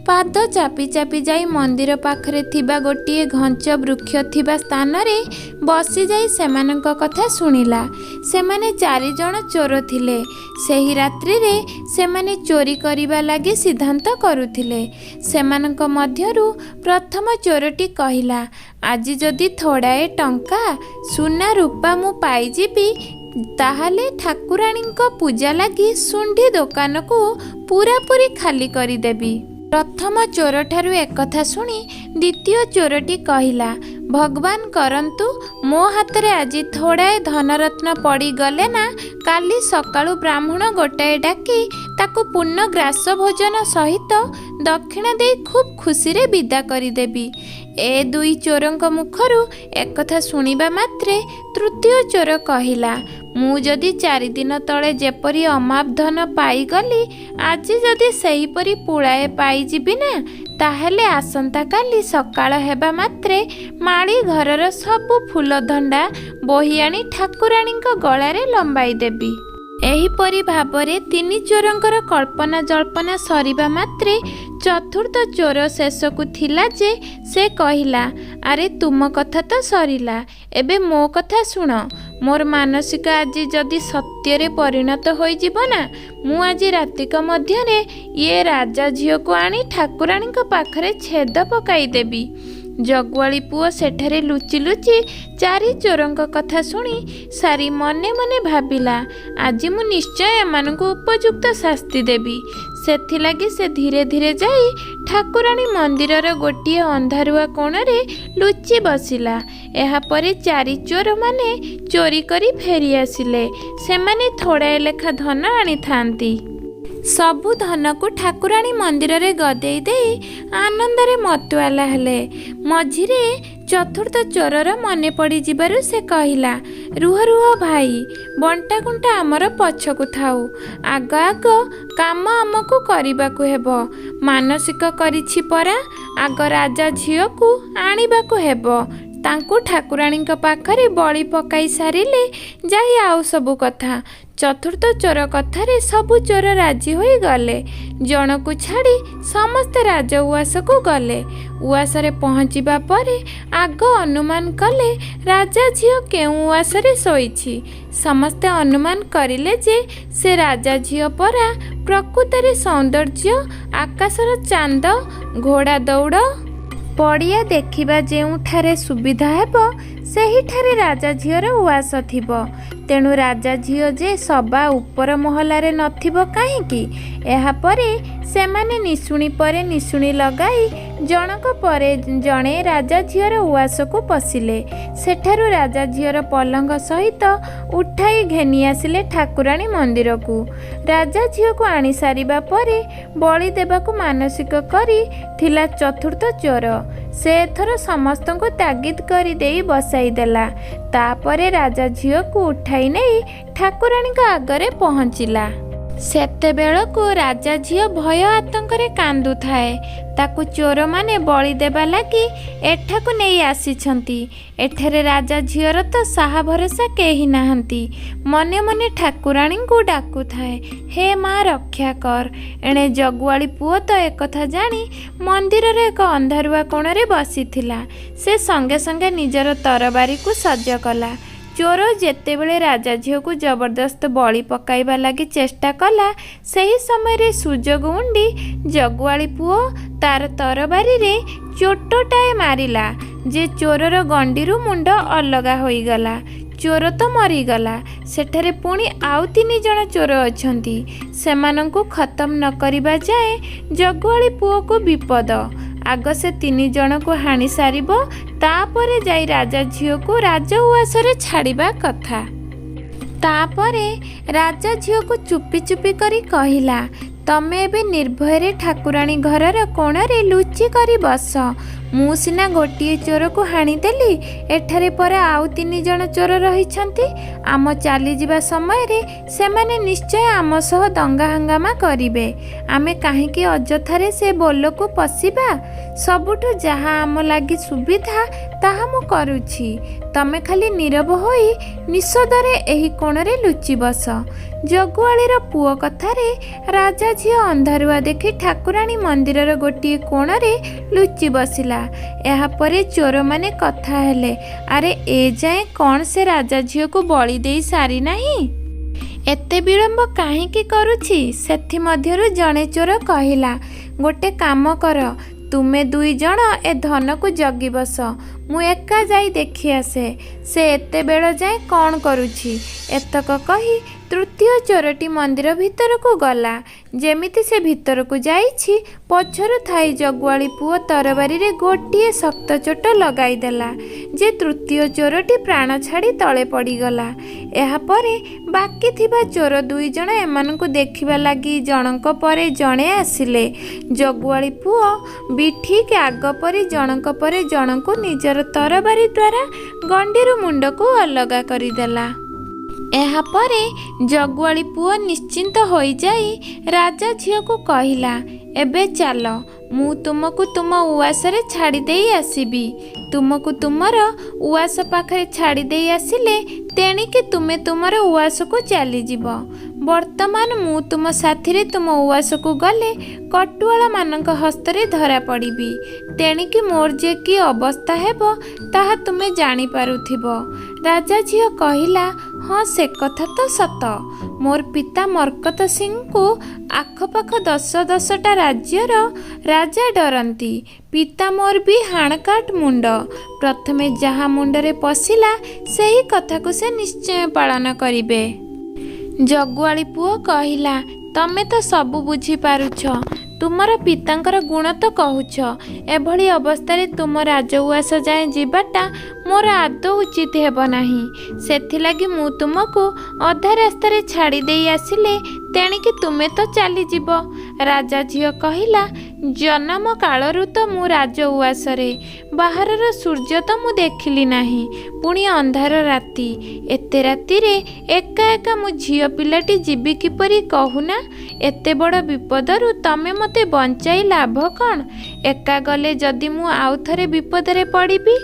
ପାଦ ଚାପି ଚାପି ଯାଇ ମନ୍ଦିର ପାଖରେ ଥିବା ଗୋଟିଏ ଘଞ୍ଚ ବୃକ୍ଷ ଥିବା ସ୍ଥାନରେ ବସିଯାଇ ସେମାନଙ୍କ କଥା ଶୁଣିଲା। ସେମାନେ 4 ଜଣ ଚୋର ଥିଲେ। ସେହି ରାତ୍ରିରେ ସେମାନେ ଚୋରି କରିବା ଲାଗି ସିଦ୍ଧାନ୍ତ କରୁଥିଲେ। ସେମାନଙ୍କ ମଧ୍ୟରୁ ପ୍ରଥମ ଚୋରଟି କହିଲା, ଆଜି ଯଦି ଥୋଡ଼ାଏ ଟଙ୍କା ସୁନା ରୂପା ମୁଁ ପାଇଯିବି, ତାହେଲେ ଠାକୁରାଣୀଙ୍କ ପୂଜା ଲାଗି ଶୁଣ୍ଢି ଦୋକାନକୁ ପୂରାପୂରି ଖାଲି କରିଦେବି। ପ୍ରଥମ ଚୋରଠାରୁ ଏକଥା ଶୁଣି ଦ୍ୱିତୀୟ ଚୋରଟି କହିଲା, ଭଗବାନ କରନ୍ତୁ ମୋ ହାତରେ ଆଜି ଥୋଡ଼ାଏ ଧନରତ୍ନ ପଡ଼ିଗଲେ ନା, କାଲି ସକାଳୁ ବ୍ରାହ୍ମଣ ଗୋଟାଏ ଡାକି ତାକୁ ପୂର୍ଣ୍ଣ ଗ୍ରାସ ଭୋଜନ ସହିତ ଦକ୍ଷିଣା ଦେଇ ଖୁବ୍ ଖୁସିରେ ବିଦା କରିଦେବି। ଏ 2 ଚୋରଙ୍କ ମୁଖରୁ ଏକଥା ଶୁଣିବା ମାତ୍ରେ ତୃତୀୟ ଚୋର କହିଲା, ମୁଁ ଯଦି 4 ଦିନ ତଳେ ଯେପରି ଅମାପ ଧନ ପାଇଗଲି, ଆଜି ଯଦି ସେହିପରି ପୁଳାଏ ପାଇଯିବି ନା, ତାହେଲେ ଆସନ୍ତାକାଲି ସକାଳ ହେବା ମାତ୍ରେ ମାଳି ଘରର ସବୁ ଫୁଲଧଣ୍ଡା ବୋହି ଆଣି ଠାକୁରାଣୀଙ୍କ ଗଳାରେ ଲମ୍ବାଇ ଦେବି। ଏହିପରି ଭାବରେ 3 ଚୋରଙ୍କର କଳ୍ପନା ଜଳ୍ପନା ସରିବା ମାତ୍ରେ ଚତୁର୍ଥ ଚୋର ଶେଷକୁ ଥିଲା ଯେ ସେ କହିଲା, ଆରେ ତୁମ କଥା ତ ସରିଲା, ଏବେ ମୋ କଥା ଶୁଣ। ମୋର ମାନସିକ ଆଜି ଯଦି ସତ୍ୟରେ ପରିଣତ ହୋଇଯିବ ନା, ମୁଁ ଆଜି ରାତିକ ମଧ୍ୟରେ ଇଏ ରାଜା ଝିଅକୁ ଆଣି ଠାକୁରାଣୀଙ୍କ ପାଖରେ ଛେଦ ପକାଇଦେବି। ଜଗୁଆଳି ପୁଅ ସେଠାରେ ଲୁଚି ଲୁଚି 4 ଚୋରଙ୍କ କଥା ଶୁଣି ସାରି ମନେ ମନେ ଭାବିଲା, ଆଜି ମୁଁ ନିଶ୍ଚୟ ଏମାନଙ୍କୁ ଉପଯୁକ୍ତ ଶାସ୍ତି ଦେବି। ସେଥିଲାଗି ସେ ଧୀରେ ଧୀରେ ଯାଇ ଠାକୁରାଣୀ ମନ୍ଦିରର ଗୋଟିଏ ଅନ୍ଧାରୁଆ କୋଣରେ ଲୁଚି ବସିଲା। ଏହାପରେ 4 ଚୋରମାନେ ଚୋରି କରି ଫେରି ଆସିଲେ। ସେମାନେ ଥୋଡ଼ାଏ ଲେଖା ଧନ ଆଣିଥାନ୍ତି। ସବୁ ଧନକୁ ଠାକୁରାଣୀ ମନ୍ଦିରରେ ଗଦେଇ ଦେଇ ଆନନ୍ଦରେ ମତୁଆଲା ହେଲେ। ମଝିରେ ଚତୁର୍ଥ ଚୋରର ମନେ ପଡ଼ିଯିବାରୁ ସେ କହିଲା, ରୁହ ରୁହ ଭାଇ, ବଣ୍ଟାକୁଣ୍ଟା ଆମର ପଛକୁ ଥାଉ, ଆଗ ଆଗ କାମ ଆମକୁ କରିବାକୁ ହେବ। ମାନସିକ କରିଛି ପରା, ଆଗ ରାଜା ଝିଅକୁ ଆଣିବାକୁ ହେବ। ତାଙ୍କୁ ଠାକୁରାଣୀଙ୍କ ପାଖରେ ବଳି ପକାଇ ସାରିଲେ ଯାଇ ଆଉ ସବୁ କଥା। ଚତୁର୍ଥ ଚୋର କଥାରେ ସବୁ ଚୋର ରାଜି ହୋଇଗଲେ। ଜଣକୁ ଛାଡ଼ି ସମସ୍ତେ ରାଜ ଉଆସକୁ ଗଲେ। ଉଆସରେ ପହଞ୍ଚିବା ପରେ ଆଗ ଅନୁମାନ କଲେ ରାଜା ଝିଅ କେଉଁ ଉଆସରେ ଶୋଇଛି। ସମସ୍ତେ ଅନୁମାନ କରିଲେ ଯେ ସେ ରାଜା ଝିଅ ପରା। ପ୍ରକୃତରେ ସୌନ୍ଦର୍ଯ୍ୟ, ଆକାଶର ଚାନ୍ଦ, ଘୋଡ଼ା ଦୌଡ଼ ପଡ଼ିଆ ଦେଖିବା ଯେଉଁଠାରେ ସୁବିଧା ହେବ ସେହିଠାରେ ରାଜା ଝିଅର ଉଆସ ଥିବ। ତେଣୁ ରାଜା ଝିଅ ଯେ ସବା ଉପର ମହଲାରେ ନଥିବ କାହିଁକି? ଏହାପରେ ସେମାନେ ନିଶୁଣି ପରେ ନିଶୁଣି ଲଗାଇ ଜଣକ ପରେ ଜଣେ ରାଜା ଝିଅର ଉଆସକୁ ପଶିଲେ। ସେଠାରୁ ରାଜା ଝିଅର ପଲଙ୍କ ସହିତ ଉଠାଇ ଘେନି ଆସିଲେ ଠାକୁରାଣୀ ମନ୍ଦିରକୁ। ରାଜା ଝିଅକୁ ଆଣି ସାରିବା ପରେ ବଳି ଦେବାକୁ ମାନସିକ କରି ଥିଲା ଚତୁର୍ଥ ଚୋର। ସେ ଏଥର ସମସ୍ତଙ୍କୁ ତାଗିଦ କରି ଦେଇ ବସାଇ ଦେଲା। ତାପରେ ରାଜା ଝିଅକୁ ଉଠାଇ ନେଇ ଠାକୁରାଣୀଙ୍କ ଆଗରେ ପହଞ୍ଚିଲା। ସେତେବେଳକୁ ରାଜା ଝିଅ ଭୟ ଆତଙ୍କରେ କାନ୍ଦୁଥାଏ। ତାକୁ ଚୋରମାନେ ବଳି ଦେବା ଲାଗି ଏଠାକୁ ନେଇ ଆସିଛନ୍ତି। ଏଠାରେ ରାଜା ଝିଅର ତ ସାହା ଭରସା କେହି ନାହାନ୍ତି। ମନେ ମନେ ଠାକୁରାଣୀଙ୍କୁ ଡାକୁଥାଏ, ହେ ମା ରକ୍ଷା କର। ଏଣେ ଜଗୁଆଳି ପୁଅ ତ ଏକଥା ଜାଣି ମନ୍ଦିରର ଏକ ଅନ୍ଧାରୁଆ କୋଣରେ ବସିଥିଲା। ସେ ସଙ୍ଗେ ସଙ୍ଗେ ନିଜର ତରବାରୀକୁ ସଜ କଲା। ଚୋର ଯେତେବେଳେ ରାଜା ଝିଅକୁ ଜବରଦସ୍ତ ବଳି ପକାଇବା ଲାଗି ଚେଷ୍ଟା କଲା, ସେହି ସମୟରେ ସୁଯୋଗ ଉଣ୍ଡି ଜଗୁଆଳି ପୁଅ ତାର ତରବାରୀରେ ଚୋଟଟାଏ ମାରିଲା ଯେ ଚୋରର ଗଣ୍ଡିରୁ ମୁଣ୍ଡ ଅଲଗା ହୋଇଗଲା। ଚୋର ତ ମରିଗଲା। ସେଠାରେ ପୁଣି ଆଉ 3 ଜଣ ଚୋର ଅଛନ୍ତି। ସେମାନଙ୍କୁ ଖତମ ନ କରିବା ଯାଏଁ ଜଗୁଆଳି ପୁଅକୁ ବିପଦ। ଆଗ ସେ 3 ଜଣକୁ ହାଣି ସାରିବ, ତାପରେ ଯାଇ ରାଜା ଝିଅକୁ ରାଜ ଉଆସରେ ଛାଡ଼ିବା କଥା। ତାପରେ ରାଜା ଝିଅକୁ ଚୁପି ଚୁପି କରି କହିଲା, ତମେ ଏବେ ନିର୍ଭୟରେ ଠାକୁରାଣୀ ଘରର କୋଣରେ ଲୁଚି କରି ବସ। ମୁଁ ସିନା ଗୋଟିଏ ଚୋରକୁ ହାଣିଦେଲି, ଏଠାରେ ପରା ଆଉ 3 ଜଣ ଚୋର ରହିଛନ୍ତି। ଆମ ଚାଲିଯିବା ସମୟରେ ସେମାନେ ନିଶ୍ଚୟ ଆମ ସହ ଦଙ୍ଗା ହଙ୍ଗାମା କରିବେ। ଆମେ କାହିଁକି ଅଯଥାରେ ସେ ବୋଲକୁ ପଶିବା? ସବୁଠୁ ଯାହା ଆମ ଲାଗି ସୁବିଧା ତାହା ମୁଁ କରୁଛି। ତମେ ଖାଲି ନୀରବ ହୋଇ ନିଷଦରେ ଏହି କୋଣରେ ଲୁଚି ବସ। ଜଗୁଆଳିର ପୁଅ କଥାରେ ରାଜା ଝିଅ ଅନ୍ଧାରୁଆ ଦେଖି ଠାକୁରାଣୀ ମନ୍ଦିରର ଗୋଟିଏ କୋଣରେ ଲୁଚି ବସିଲା। ଏହାପରେ ଚୋରମାନେ କଥା ହେଲେ, ଆରେ ଏ ଯାଏଁ କ'ଣ ସେ ରାଜା ଝିଅକୁ ବଳି ଦେଇ ସାରିନାହିଁ? ଏତେ ବିଳମ୍ବ କାହିଁକି କରୁଛି? ସେଥିମଧ୍ୟରୁ ଜଣେ ଚୋର କହିଲା, ଗୋଟେ କାମ କର, ତୁମେ 2 ଜଣ ଏ ଧନକୁ ଜଗି ବସ। ମୁଁ ଏକା ଯାଇ ଦେଖି ଆସେ ସେ ଏତେବେଳ ଯାଏଁ କ'ଣ କରୁଛି। ଏତକ କହି ତୃତୀୟ ଚୋରଟି ମନ୍ଦିର ଭିତରକୁ ଗଲା। ଯେମିତି ସେ ଭିତରକୁ ଯାଇଛି, ପଛରୁ ଥାଇ ଜଗୁଆଳି ପୁଅ ତରବାରୀରେ ଗୋଟିଏ ଶକ୍ତ ଚୋଟ ଲଗାଇଦେଲା ଯେ ତୃତୀୟ ଚୋରଟି ପ୍ରାଣ ଛାଡ଼ି ତଳେ ପଡ଼ିଗଲା। ଏହାପରେ ବାକି ଥିବା ଚୋର 2 ଜଣ ଏମାନଙ୍କୁ ଦେଖିବା ଲାଗି ଜଣଙ୍କ ପରେ ଜଣେ ଆସିଲେ। ଜଗୁଆଳି ପୁଅ ବି ଠିକ୍ ଆଗ ପରି ଜଣଙ୍କ ପରେ ଜଣଙ୍କୁ ନିଜର ତରବାରୀ ଦ୍ୱାରା ଗଣ୍ଡିରୁ ମୁଣ୍ଡକୁ ଅଲଗା କରିଦେଲା। ଏହାପରେ ଜଗୁଆଳି ପୁଅ ନିଶ୍ଚିନ୍ତ ହୋଇଯାଇ ରାଜା ଝିଅକୁ କହିଲା, ଏବେ ଚାଲ, ମୁଁ ତୁମକୁ ତୁମ ଉଆସରେ ଛାଡ଼ି ଦେଇ ଆସିବି। ତୁମକୁ ତୁମର ଉଆସ ପାଖରେ ଛାଡ଼ି ଦେଇ ଆସିଲେ ତେଣିକି ତୁମେ ତୁମର ଉଆସକୁ ଚାଲିଯିବ। ବର୍ତ୍ତମାନ ମୁଁ ତୁମ ସାଥିରେ ତୁମ ଉଆସକୁ ଗଲେ କଟୁଆଳମାନଙ୍କ ହସ୍ତରେ ଧରା ପଡ଼ିବି। ତେଣିକି ମୋର ଯେ କି ଅବସ୍ଥା ହେବ ତାହା ତୁମେ ଜାଣିପାରୁଥିବ। ରାଜା ଝିଅ କହିଲା, ହଁ ସେ କଥା ତ ସତ। ମୋର ପିତା ମର୍କତ ସିଂଙ୍କୁ ଆଖପାଖ 10-10ଟା ରାଜ୍ୟର ରାଜା ଡରନ୍ତି। ପିତା ମୋର ବି ହାଣକାଟ ମୁଣ୍ଡ। ପ୍ରଥମେ ଯାହା ମୁଣ୍ଡରେ ପଶିଲା ସେହି କଥାକୁ ସେ ନିଶ୍ଚୟ ପାଳନ କରିବେ। ଜଗୁଆଳି ପୁଅ କହିଲା, ତମେ ତ ସବୁ ବୁଝିପାରୁଛ। ତୁମର ପିତାଙ୍କର ଗୁଣ ତ କହୁଛ। ଏଭଳି ଅବସ୍ଥାରେ ତୁମ ରାଜଉଆସ ଯାଏଁ ଯିବାଟା ମୋର ଆଦୌ ଉଚିତ ହେବ ନାହିଁ। ସେଥିଲାଗି ମୁଁ ତୁମକୁ ଅଧା ରାସ୍ତାରେ ଛାଡ଼ି ଦେଇ ଆସିଲେ ତେଣିକି ତୁମେ ତ ଚାଲିଯିବ। ରାଜା ଝିଅ କହିଲା, ଜନମ କାଳରୁ ତ ମୁଁ ରାଜଉଆସରେ। ବାହାରର ସୂର୍ଯ୍ୟ ତ ମୁଁ ଦେଖିଲି ନାହିଁ। ପୁଣି ଅନ୍ଧାର ରାତି। ଏତେ ରାତିରେ ଏକା ଏକା ମୁଁ ଝିଅ ପିଲାଟି ଯିବି କିପରି କହୁନା? ଏତେ ବଡ଼ ବିପଦରୁ ତମେ ମୋତେ ବଞ୍ଚାଇ ଲାଭ କ'ଣ? ଏକା ଗଲେ ଯଦି ମୁଁ ଆଉ ଥରେ ବିପଦରେ ପଡ଼ିବି,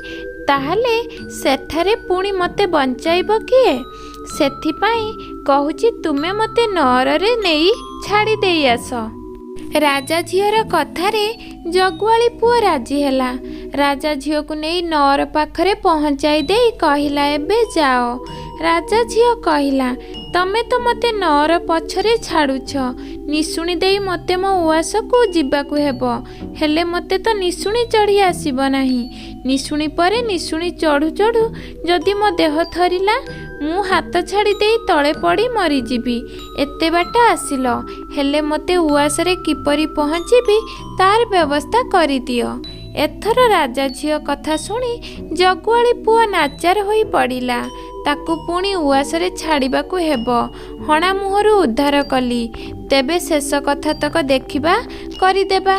ତାହେଲେ ସେଠାରେ ପୁଣି ମୋତେ ବଞ୍ଚାଇବ କିଏ? ସେଥିପାଇଁ କହୁଛି ତୁମେ ମୋତେ ନଅରରେ ନେଇ ଛାଡ଼ି ଦେଇ ଆସ। ରାଜା ଝିଅର କଥାରେ ଜଗୁଆଳି ପୁଅ ରାଜି ହେଲା। ରାଜା ଝିଅକୁ ନେଇ ନଅର ପାଖରେ ପହଞ୍ଚାଇ ଦେଇ କହିଲା, ଏବେ ଯାଅ। ରାଜା ଝିଅ କହିଲା, ତମେ ତ ମୋତେ ନଅର ପଛରେ ଛାଡ଼ୁଛ। ନିଶୁଣି ଦେଇ ମୋତେ ମୋ ଉଆସକୁ ଯିବାକୁ ହେବ। ହେଲେ ମୋତେ ତ ନିଶୁଣି ଚଢ଼ି ଆସିବ ନାହିଁ। ନିଶୁଣି ପରେ ନିଶୁଣି ଚଢ଼ୁ ଚଢ଼ୁ ଯଦି ମୋ ଦେହ ଥରିଲା, ମୁଁ ହାତ ଛାଡ଼ି ଦେଇ ତଳେ ପଡ଼ି ମରିଯିବି। ଏତେ ବାଟ ଆସିଲ, ହେଲେ ମୋତେ ଉଆସରେ କିପରି ପହଞ୍ଚିବି ତାର ବ୍ୟବସ୍ଥା କରିଦିଅ। ଏଥର ରାଜା ଝିଅ କଥା ଶୁଣି ଜଗୁଆଳି ପୁଅ ନାଚାର ହୋଇ ପଡ଼ିଲା। ତାକୁ ପୁଣି ଉଆସରେ ଛାଡ଼ିବାକୁ ହେବ। ହଣା ମୁହଁରୁ ଉଦ୍ଧାର କଲି। ତେବେ ଶେଷ କଥାତକ ଦେଖିବା, କରିଦେବା।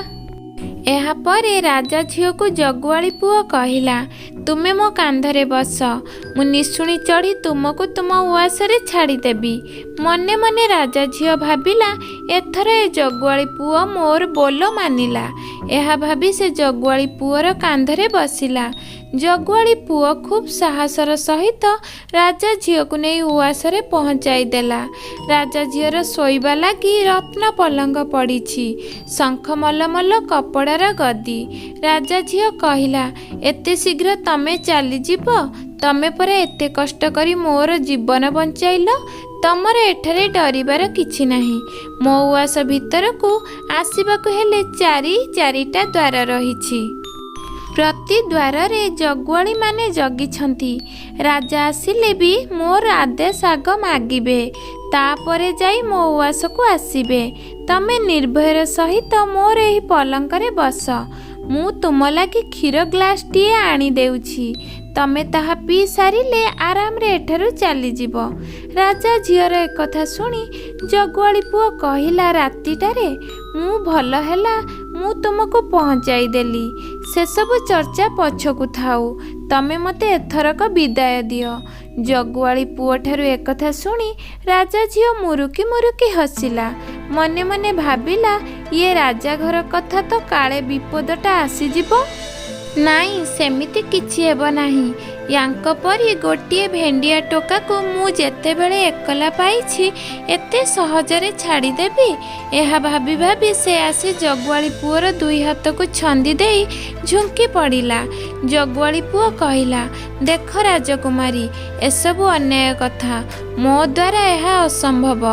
ଏହାପରେ ରାଜା ଝିଅକୁ ଜଗୁଆଳି ପୁଅ କହିଲା, ତୁମେ ମୋ କାନ୍ଧରେ ବସ। ମୁଁ ନିଶୁଣି ଚଢ଼ି ତୁମକୁ ତୁମ ଉଆସରେ ଛାଡ଼ିଦେବି। ମନେ ମନେ ରାଜା ଝିଅ ଭାବିଲା, ଏଥର ଏ ଜଗୁଆଳି ପୁଅ ମୋର ବୋଲ ମାନିଲା। ଏହା ଭାବି ସେ ଜଗୁଆଳି ପୁଅର କାନ୍ଧରେ ବସିଲା। ଜଗୁଆଳି ପୁଅ ଖୁବ୍ ସାହସର ସହିତ ରାଜା ଝିଅକୁ ନେଇ ଉଆସରେ ପହଞ୍ଚାଇ ଦେଲା। ରାଜା ଝିଅର ଶୋଇବା ଲାଗି ରତ୍ନ ପଲଙ୍କ ପଡ଼ିଛି, ଶଙ୍ଖ ମଲମଲ କପଡ଼ାର ଗଦି। ରାଜା ଝିଅ କହିଲା, ଏତେ ଶୀଘ୍ର ତମେ ଚାଲିଯିବ? ତମେ ପରା ଏତେ କଷ୍ଟ କରି ମୋର ଜୀବନ ବଞ୍ଚାଇଲ। ତମର ଏଠାରେ ଡରିବାର କିଛି ନାହିଁ। ମୋ ଉଆସ ଭିତରକୁ ଆସିବାକୁ ହେଲେ ଚାରିଟା ଦ୍ୱାର ରହିଛି। ପ୍ରତି ଦ୍ୱାରରେ ଜଗୁଆଳିମାନେ ଜଗିଛନ୍ତି। ରାଜା ଆସିଲେ ବି ମୋର ଆଦେଶ ଆଗ ମାଗିବେ, ତାପରେ ଯାଇ ମୋ ଉଆସକୁ ଆସିବେ। ତମେ ନିର୍ଭୟର ସହିତ ମୋର ଏହି ପଲଙ୍କରେ ବସ। ମୁଁ ତୁମ ଲାଗି କ୍ଷୀର ଗ୍ଲାସଟିଏ ଆଣି ଦେଉଛି। ତମେ ତାହା ପିଇ ସାରିଲେ ଆରାମରେ ଏଠାରୁ ଚାଲିଯିବ। ରାଜା ଝିଅର ଏକଥା ଶୁଣି ଜଗୁଆଳି ପୁଅ କହିଲା, ରାତିଟାରେ ମୁଁ ଭଲ ହେଲା ମୁଁ ତୁମକୁ ପହଞ୍ଚାଇ ଦେଲି। ସେସବୁ ଚର୍ଚ୍ଚା ପଛକୁ ଥାଉ। ତମେ ମୋତେ ଏଥରକ ବିଦାୟ ଦିଅ। ଜଗୁଆଳି ପୁଅଠାରୁ ଏକଥା ଶୁଣି ରାଜା ଝିଅ ମୁରୁକି ମୁରୁକି ହସିଲା। ମନେ ମନେ ଭାବିଲା, ଇଏ ରାଜାଘର କଥା ତ କାଳେ ବିପଦଟା ଆସିଯିବ। ନାଇଁ, ସେମିତି କିଛି ହେବ ନାହିଁ। ୟାଙ୍କ ପରି ଗୋଟିଏ ଭେଣ୍ଡିଆ ଟୋକାକୁ ମୁଁ ଯେତେବେଳେ ଏକଲା ପାଇଛି, ଏତେ ସହଜରେ ଛାଡ଼ିଦେବି? ଏହା ଭାବି ଭାବି ସେ ଆସି ଜଗୁଆଳି ପୁଅର ଦୁଇ ହାତକୁ ଛନ୍ଦି ଦେଇ ଝୁଙ୍କି ପଡ଼ିଲା। ଜଗୁଆଳି ପୁଅ କହିଲା, ଦେଖ ରାଜକୁମାରୀ, ଏସବୁ ଅନ୍ୟାୟ କଥା। ମୋ ଦ୍ୱାରା ଏହା ଅସମ୍ଭବ।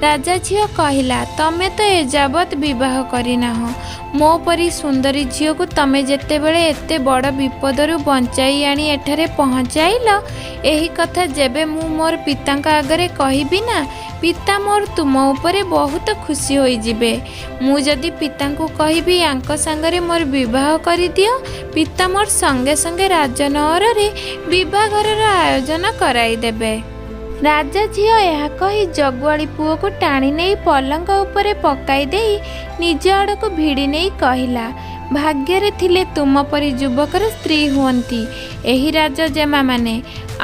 ରାଜା ଝିଅ କହିଲା, ତମେ ତ ଏଯାବତ୍ ବିବାହ କରିନାହଁ। ମୋ ପରି ସୁନ୍ଦରୀ ଝିଅକୁ ତମେ ଯେତେବେଳେ ଏତେ ବଡ଼ ବିପଦରୁ ବଞ୍ଚାଇ ଆଣି ଏଠାରେ ପହଞ୍ଚାଇଲ, ଏହି କଥା ଯେବେ ମୁଁ ମୋର ପିତାଙ୍କ ଆଗରେ କହିବି ନା, ପିତା ମୋର ତୁମ ଉପରେ ବହୁତ ଖୁସି ହୋଇଯିବେ। ମୁଁ ଯଦି ପିତାଙ୍କୁ କହିବି ୟାଙ୍କ ସାଙ୍ଗରେ ମୋର ବିବାହ କରିଦିଅ, ପିତା ମୋର ସଙ୍ଗେ ସଙ୍ଗେ ରାଜନଅରରେ ବିବାହଘରର ଆୟୋଜନ କରାଇଦେବେ। ରାଜା ଝିଅ ଏହା କହି ଜଗୁଆଳି ପୁଅକୁ ଟାଣି ନେଇ ପଲଙ୍କ ଉପରେ ପକାଇ ଦେଇ ନିଜ ଆଡ଼କୁ ଭିଡ଼ି ନେଇ କହିଲା, ଭାଗ୍ୟରେ ଥିଲେ ତୁମ ପରି ଯୁବକର ସ୍ତ୍ରୀ ହୁଅନ୍ତି ଏହି ରାଜଜେମାମାନେ।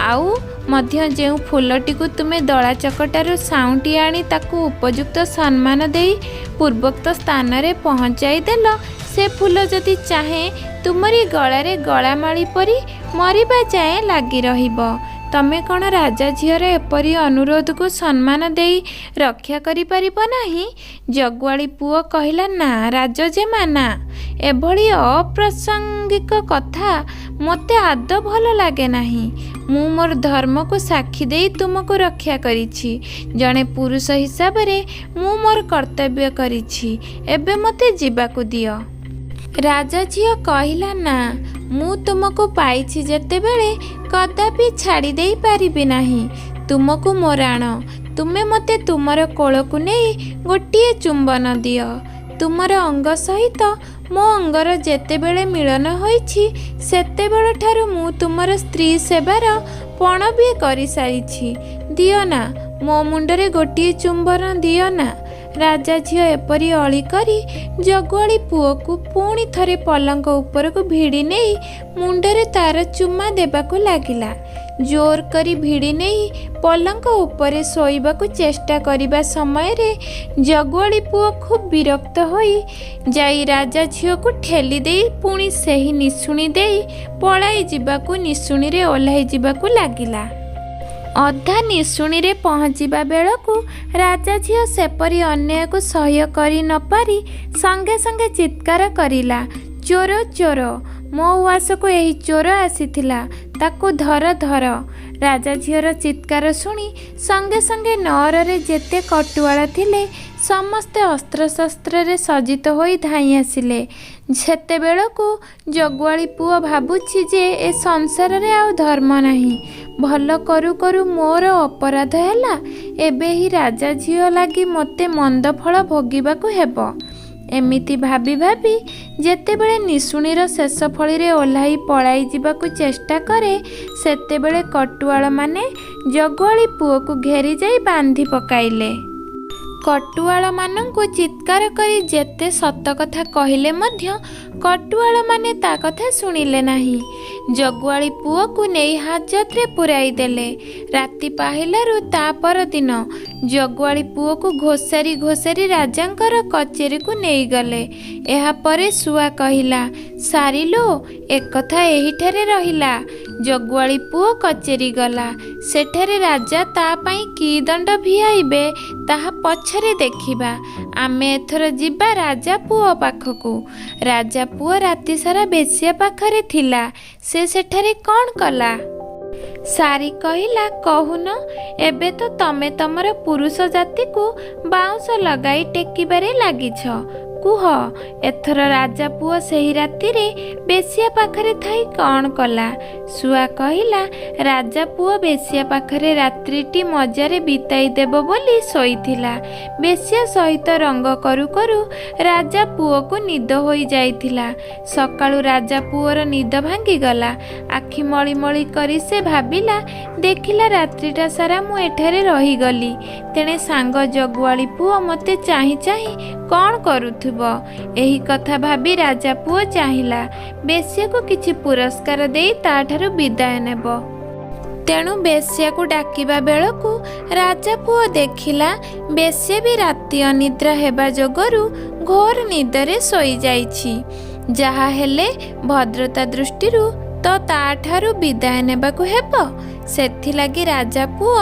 ଆଉ ମଧ୍ୟ ଯେଉଁ ଫୁଲଟିକୁ ତୁମେ ଦଳା ଚକଟାରୁ ସାଉଁଟି ଆଣି ତାକୁ ଉପଯୁକ୍ତ ସମ୍ମାନ ଦେଇ ପୂର୍ବୋକ୍ତ ସ୍ଥାନରେ ପହଞ୍ଚାଇ ଦେଲ, ସେ ଫୁଲ ଯଦି ଚାହେଁ ତୁମରି ଗଳାରେ ଗଳାମାଳି ପରି ମରିବା ଯାଏଁ ଲାଗି ରହିବ। ତମେ କ'ଣ ରାଜା ଝିଅର ଏପରି ଅନୁରୋଧକୁ ସମ୍ମାନ ଦେଇ ରକ୍ଷା କରିପାରିବ ନାହିଁ? ଜଗୁଆଳି ପୁଅ କହିଲା, ନା ରାଜଜେମା, ନା। ଏଭଳି ଅପ୍ରାସଙ୍ଗିକ କଥା ମୋତେ ଆଦୌ ଭଲ ଲାଗେ ନାହିଁ। ମୁଁ ମୋର ଧର୍ମକୁ ସାକ୍ଷୀ ଦେଇ ତୁମକୁ ରକ୍ଷା କରିଛି। ଜଣେ ପୁରୁଷ ହିସାବରେ ମୁଁ ମୋର କର୍ତ୍ତବ୍ୟ କରିଛି। ଏବେ ମୋତେ ଯିବାକୁ ଦିଅ। ରାଜା ଝିଅ କହିଲା, ନା, ମୁଁ ତୁମକୁ ପାଇଛି ଯେତେବେଳେ କଦାପି ଛାଡ଼ି ଦେଇ ପାରିବି ନାହିଁ। ତୁମକୁ ମୋ ରାଣ, ତୁମେ ମୋତେ ତୁମର କୋଳକୁ ନେଇ ଗୋଟିଏ ଚୁମ୍ବନ ଦିଅ। ତୁମର ଅଙ୍ଗ ସହିତ ମୋ ଅଙ୍ଗର ଯେତେବେଳେ ମିଳନ ହୋଇଛି, ସେତେବେଳଠାରୁ ମୁଁ ତୁମର ସ୍ତ୍ରୀ ସେବାର ପଣ ବି କରିସାରିଛି। ଦିଅ ନା, ମୋ ମୁଣ୍ଡରେ ଗୋଟିଏ ଚୁମ୍ବନ ଦିଅ ନା। ରାଜା ଝିଅ ଏପରି ଅଳି କରି ଜଗୁଆଳି ପୁଅକୁ ପୁଣି ଥରେ ପଲଙ୍କ ଉପରକୁ ଭିଡ଼ି ନେଇ ମୁଣ୍ଡରେ ତାର ଚୁମା ଦେବାକୁ ଲାଗିଲା। ଜୋର କରି ଭିଡ଼ି ନେଇ ପଲଙ୍କ ଉପରେ ଶୋଇବାକୁ ଚେଷ୍ଟା କରିବା ସମୟରେ ଜଗୁଆଳି ପୁଅ ଖୁବ୍ ବିରକ୍ତ ହୋଇ ଯାଇ ରାଜା ଝିଅକୁ ଠେଲି ଦେଇ ପୁଣି ସେହି ନିଶୁଣି ଦେଇ ପଳାଇ ଯିବାକୁ ନିଶୁଣିରେ ଓହ୍ଲାଇ ଯିବାକୁ ଲାଗିଲା। ଅଧା ନିଶୁଣିରେ ପହଞ୍ଚିବା ବେଳକୁ ରାଜା ଝିଅ ସେପରି ଅନ୍ୟାୟକୁ ସହ୍ୟ କରି ନ ପାରି ସଙ୍ଗେ ସଙ୍ଗେ ଚିତ୍କାର କରିଲା, ଚୋର ଚୋର! ମୋ ଉଆସକୁ ଏହି ଚୋର ଆସିଥିଲା, ତାକୁ ଧର ଧର। राजा झीर चित्कार शुणी संगे संगे नगरे जेते कटुआला थिले समस्ते अस्त्रशस्त्र सज्जित होई धाई आसिले। सेतेबेलकु जगुआली पुओ भाबुछि जे ए संसार रे आउ धर्म नाही, भल करू करू मोर अपराध हैला, एबे ही राजा झील लागी मते मंद फल भोगिबाकु हेबो। एमिति भाबी भाबी जेतेबेले निशुणीर शेष फळीरे ओह्लाई पळाई जिबाकु चेष्टा करे, सेतेबेले कटुआल माने जगुआली पुओकु घेरी जाई बांधी पकाइले। कटुआल मानंकु चित्कार करी जेते सत कथा कहिले मध्य कटुआल माने ता कथा सुनिले नाही। जगुआली पुओ को नहीं हाजत रे पुराई देले। राति पाहिलारु ता पर दिन जगुआली पुओ को घोषारी घोषारी राजांकर कचेरी को नहीं गले। एहा परे सुआ कहिला, सारिलो एक कथा एहिठारे रहिला। जगुआली पुओ कचेरी गला। सेठारे राजा ता पाई की दंड भिआइबे ताहा पछरे देखिबा। आमे एथर जिबा राजा पुओ पाखकु। राजा पुओ राति सारा बेसिया पाखरे थिला। से सेठारे कौन कला? सारी कहिला, कहून एबे तो तमे तमर पुरुष जाति को बाउंस लगाई टेकिबारे लागिछ। कुह एथर राजा पुओ सही राति रे बेसिया पाखरे थाई कौन कला? सुआ कहिला, राजा पुओ बेसिया पाखरे रात्रिटी मजारे बिताई देबो बोली सोईथिला। बेसिया सहित रंग करू करू राजा पुओ को निद होई जाइथिला। सकाळु राजा पुओर निद भांगी गला। आखि मळी मळी करी से भाबिला, देखिला रात्रिटा सारा मु एठारे रही गली। तेणे सांग जगुआली पुओ मते चाही चाही कौन करूथु। एही कथा भाबी राजा पुओ चाहिला बेश्या को किछि पुरस्कार देई ताठारु विदाय नेब। तेणु बेश्या को डाकिबा बेलकु राजा पुओ देखिला बेश्या भी राति अनिद्रा हेबा जोगरु घोर निदरे सोई जाइछि। जहा हेले भद्रता दृष्टिरु तो ताठारु विदाय नेबाकु हेबो। सेथिलागी राजा पुओ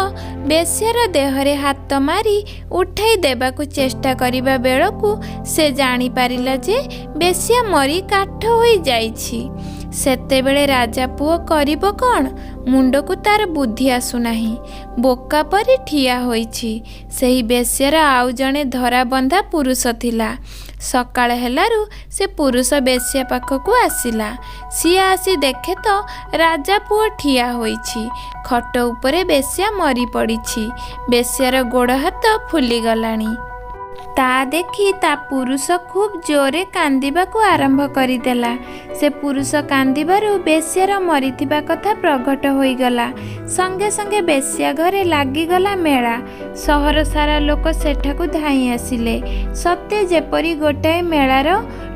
बेश्यार देहरे हाथ मारी उठाई देबाकु चेष्टा करिबा बेलकु से जानी पारिला जे बेश्या मरी काठ होई जाइछि। सेतेबेले राजा पुओ करिबो कौन? मुंडकु तार बुद्धि आसु नाही। बोका परी ठिया होइछि। सेही बेश्यार आउ जणे धरा बंधा पुरुष थिला। सकाळ हेलारु से पुरुष बेश्या पाखकु आसिला। सिए आसी देखे तो राजा पुओ ठिया होइछि। खट उपरे बेश्या मरी पड़िछि। बेश्यार गोड़ हाथ फुली गलानी। ता देखी ता पुरुष खूब जोरे कांदिबाकु आरंभ करिदेला। से पुरुष कांदिबारु बेश्यार मरिथिबा कथा प्रगट होईगला। संगे संगे बेश्या घरे लागिगला मेला। सहर सारा लोक सेठाकु धाई आसिले। सत्य जेपरी गोटाए मेलार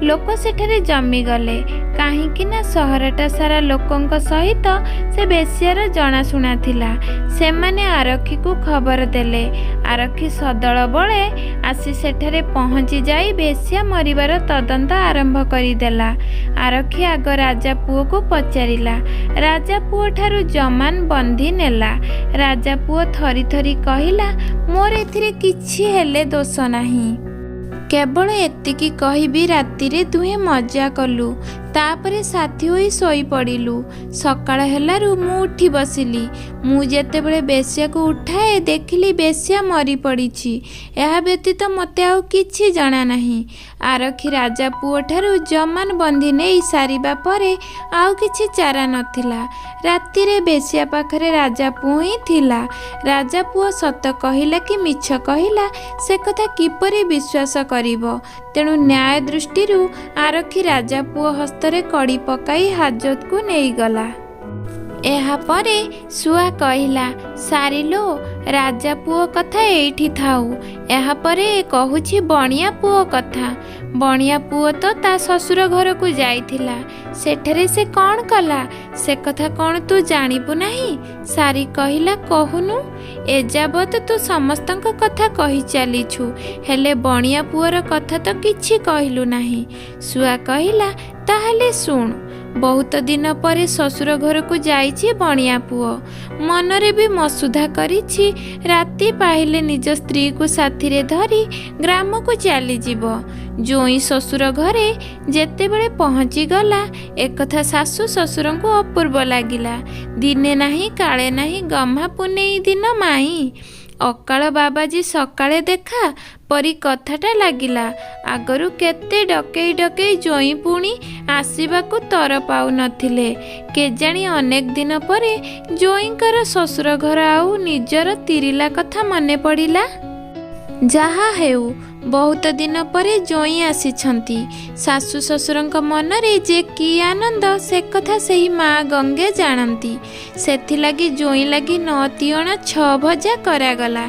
लोक सेठारे जमी गले। काहींकि ना सहरटा सारा लोकंक सहित से बेश्यार जनाशुना थिला। सेमाने आरक्षी को खबर देले। आरक्षी सदल बळे आसी सेठारे पहुँची जाई बेश्या मरिबार तदंत आरंभ करिदेला। आरक्षी आग राजा पुओ को पचारिला। राजा पुओ ठारू जमान बंधी नेला। राजा पुओ थरी थरी कहिला, मोर एथिरे किछि हेले दोष नाही। केवल एतिकी कहिबी रातिरे दुहे मजा कलु। तापरे साथी होई सोई पड़िलु। सकाळ हेलारु मु उठी बसिली। मु जेतेबेले बेश्या को उठाए देखिली बेश्या मरी पड़िछि। एहा व्यतीत मते आउ किछि जणा नाही। आरक्षी राजा पुओ ठारू जमान बंधी नेई सारिबा परे आउ किछि चारा नथिला। रातिरे बेश्या पाखरे राजा पुओ ही थिला। राजा पुओ सत कहिला कि मिछ कहिला से कथा किपरि विश्वास करिवो। तेणु न्याय दृष्टिरु आरक्षी राजा पुओ हस्तरे कड़ी पकाई हाजत को नहीं गला। एहा परे सुआ कहिला, सारिलो राजा पुओ कथा एठी थाउ। एहा परे कहुछि बणिया पुओ कथा। बणिया पुओ तो ता ससुर घर को जाइथिला। सेठरे से कौन कला से कथा कौन तू जानिबु नाही? सारी कहिला, कहूनु एजाबत तू समस्तंक कथा कहि चलीछु, हेले बणिया पुओर कथा तो किछि कहिलु नाही। सुआ कहिला, ताहले सुन। बहुत दिन पर शशुर घर को जाइछि बणिया पुओ। मनरे भी मसुधा करिछि राति पाहिले निज स्त्री को साथी धरी ग्राम को चली जीवो। जोई शशुर घरे जेतेबेले पहुँची गला एकथा सासु शशुर को अपूर्व लागिला। दिने नाही काले नाही गम्हा पुनेई दिन माई अकाल बाबाजी सकाळे देखा परी कथाटा लागिला। आगरू केते डकेई डकेई जोई पुणी आसीबाकू तर पाउ नथिले। केजाणी अनेक दिन परे जोईंकर शशुर घर आउ निजर तिरिला कथा मने पड़िला। जहा हेउ बहुत दिन परे जोई आसीछंती। सासु ससुरंक मनरे जे कि आनंद से कथा सही माँ गंगे जानती। सेथिलागि जोई लागी 9 तिअण 6 भजा करागला।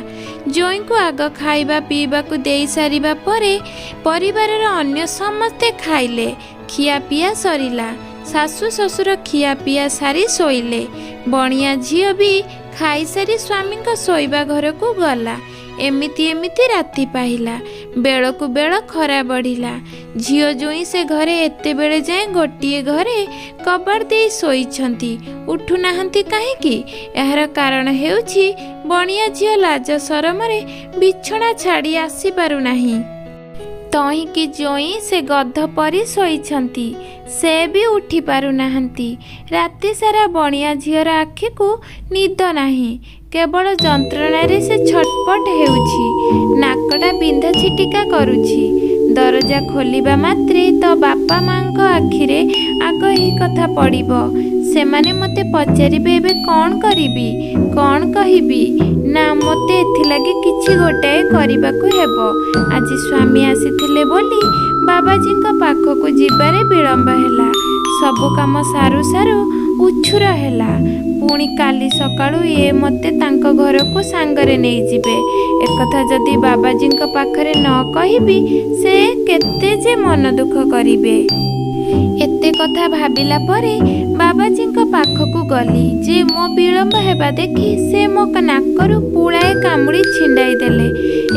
जोई को आग खाइबा पीबा को देई सारिबा परे परिवारर अन्य समस्ते खाइले। खिया पिया सरिला। सासु ससुर खिया पिया सारी शोइले। बणिया झियो भी खाई सारी स्वामी शोइबा घर को गला। एमिति एमिति राति पाहिला। बेल को बेल खरा बढ़िला। झियो जोई से घरे एते बेले जाए गोटिए घरे कबाड़ दे शोइछंती उठु नाहंती काहेकि? एहार कारण हेउछि बणिया झियो लाज शरमरे बिछଣା छाड़ी आसी पारु नाही। तही कि जोई से गध परी शोइछंती से भी उठी पारु नाहंती। राति सारा बणिया झियर आखि को निद नाही। केवल जंत्रणा से छटपट हेउछि। नाकटा बिंधा छिटिका करुछि। दरजा खोलिबा मात्रे तो बापा मांक आखिरे आग एही कथा पड़िबो। सेमाने मते पचारिबे एबे कौन करिबी कौन कहिबी ना मते एथिलागि किछि गोटाए करिबाकू हेबो। आज स्वामी आसीथिले बोली बाबाजींक पाखकू जिबारे विलंब ହେଲା। सबु काम सारू सारू उछुर ହେଲା। पुणी काली सकाळु ये मते तांक घर को सांगरे नहीं जिबे। एकथा जदि बाबाजींक पाखरे न कहिबी से केते जे मन दुख करिबे। एते कथा भाबिला परे बाबाजींक पाखकू गली जे मो विलंब हेबा देखि से मो नाकरू पुळाए कामुड़ी छिंडाई देले।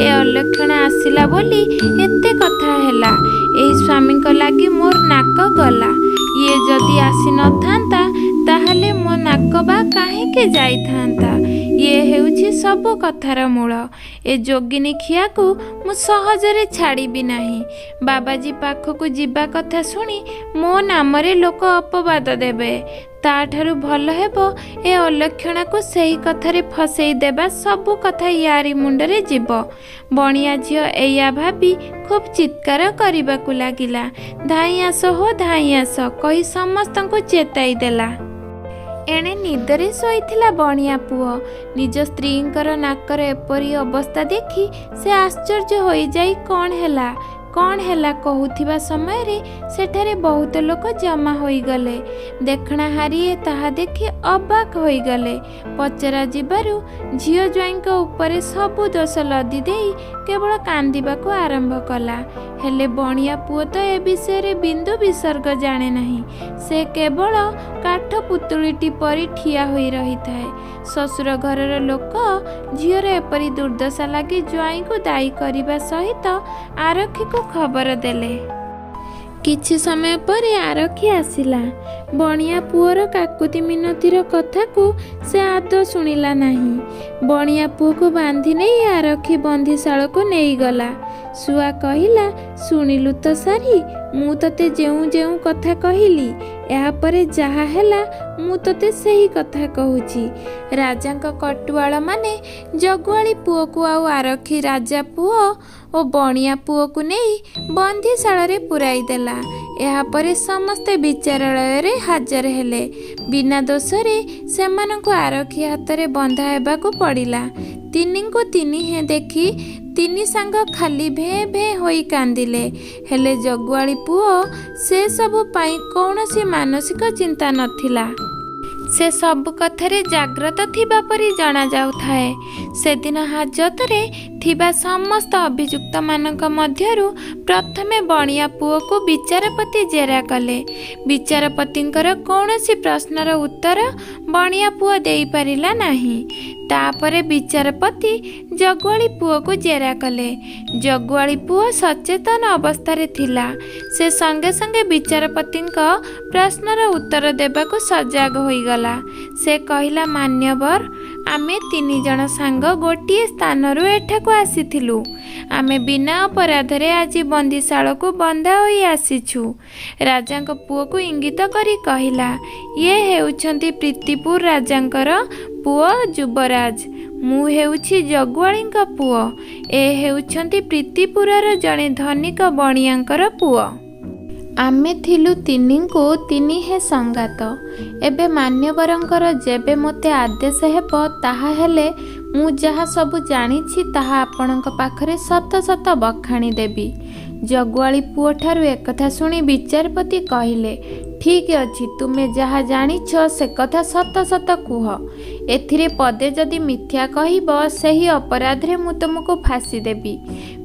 ए अलक्षण आसिला बोली एते कथा ହେଲା। एही स्वामींक लागी मोर नाक गला। ये जदि आसी न थांता ताहले मो नाक बा काहेके जाई थांता। ये हेउछि सब कथार मूल। ए जोगिनी खिया को मु सहजरे छाड़ीबी नाही। बाबाजी पाखकू जिबा कथा सुनी मो नामरे लोक अपवाद देबे। ताठारु भल हेबो ए अलक्षणा को सही कथारे फसेई देबा। सबु कथा यारी मुंडरे जीव। बणिया झियो एया भाबी खूब चित्कार करिबाकू लागिला। धाई आस हो धाई आस कही समस्तंकु चेताई देला। एणे निदरे शोइथिला बणिया पुओ। निज स्त्रींकर नाकर एपरी अवस्था देखि से आश्चर्य होई जाई कौन हैला कहूथिबा समय रे सेठारे बहुत लोक जमा होई गले। देखणा हारिए ताहा देखि अबाक होई गले। पचरा जिबारु झियो ज्वाइंक उपरे सबु दोष लदी देई केवल कांदिबाकू आरंभ कला। हेले बणिया पुओ तो ए विषय रे बिंदु विसर्ग जाने नहीं। से केवल काठ पुतुळीटी परी ठिया होई रही थाए। शशुर घरर लोक झियर एपरी दुर्दशा लागी ज्वाई को दायी करने सहित आरक्षी को खबर देले। किछि समय पर आरक्षी आसिला। बणिया पुओर काकुति मिनतीर कथा को से आदौ शुणिला नहीं। बणिया पुओ को बांधी नहीं आरक्षी बंदीशाला को नहीं गला। सुआ कहिला शुणिलु तो सारी मु तते जेउ जेउ कथा कहिली या परे जहा हैला मु तते सही कथा कहूची। राजांक कटुआल माने जगुआली पुओ को आउ आरक्षी राजा पुओ और बणिया पुओ को नहीं बंदीशाला रे पुराई देला। या परे समस्ते विचारालय रे हाजर हेले। बिना दोषरे सेमानंकु आरक्षी हाथ रे बंधा हेबा को पड़िला। तिनी को तिनी हे देखी तिनी सांग खाली भे भे होई कांदिले। हेले जगुआली पुओ से सबु पाई कौनसी मानसिक चिंता नथिला। से सब कथारे जाग्रत थिबा परी जना जाउथाए। से दिन हाजतरे थिबा समस्त अभियुक्त मानक मध्यरु प्रथमे बणिया पुओ को विचारपति जेरा कले। विचारपतिंकर कौनसी प्रश्नर उत्तर बणिया पुओ देई परिला नाही। तापरे विचारपति जगुआली पुओ को जेरा कले। जगुआली पुओ सचेतन अवस्था थिला। से संगे संगे विचारपति प्रश्नर उत्तर देबाकू सजग होईगला। से कहिला, मान्यवर, आमे 3 जण सांग गोटे स्थान एठाकू आसीथिलु। आमे बिना अपराधरे आज बंदीशाला को बंधा होई आसीछु। राजांक पुओ को इंगित करी कहिला, ये हेउछंती प्रीतिपुर राजांकर पुओ युवराज। मु हेउछि जगुआलींक पुओ। ए हेउछंती प्रीतिपुरर जणे धनिक बणियांकर पुओ। आमे थिलु 3 को 3 हे संगात। एबे मान्यवरंकर जेबे मते आदेश हेबो ताहा हेले मु जहा सब जानिछि ताहा आपणक पाखरे सत सत बखाणी देबी। जगुआली पुओ ठारू एकथा सुनी विचारपति कहिले, ठीक अछि, तुमे जहा जानिछ से कथा सत सत कुह। एथिरे पदे जदि मिथ्या कहिब सेही अपराधरे मु तुमको फांसी देबी।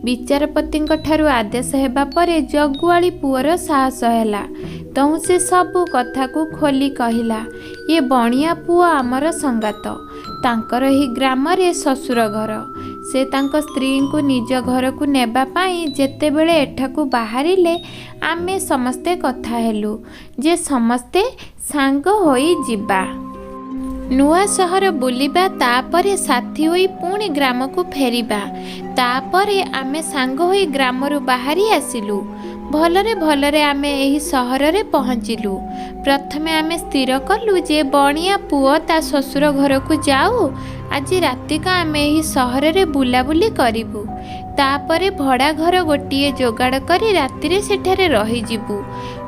विचारपतिंक ठारू आदेश हेबा परे जगुआली पुओर साहस हेला। तहु से सबु कथा को खोली कहिला, ये बणिया पुओ आमर संगात। तांकर ही ग्राम रे ससुर घर। से तांक स्त्री को निज घर को नेबा पाई जेते बेले एठाकू बाहरिले आमे समस्ते कथा हेलु जे समस्ते सांग होई जिबा। नुआ सहर बुलिबा, तापरे साथी होई पुणी ग्राम को फेरिबा। तापरे आमे सांग होई ग्रामरु बाहरी आसिलु। भलरे भलरे आमे एही सहर रे पहुँचिलु। प्रथमे आमे स्थिर कलु जे बणिया पुओ ता ससुर घर को जाऊ। आज रातिका आमे एही सहर रे बुलाबुली करिबु। तापरे भड़ा घर गोटिए जोगाड़ करी रातिरे सेठारे रही जिबु।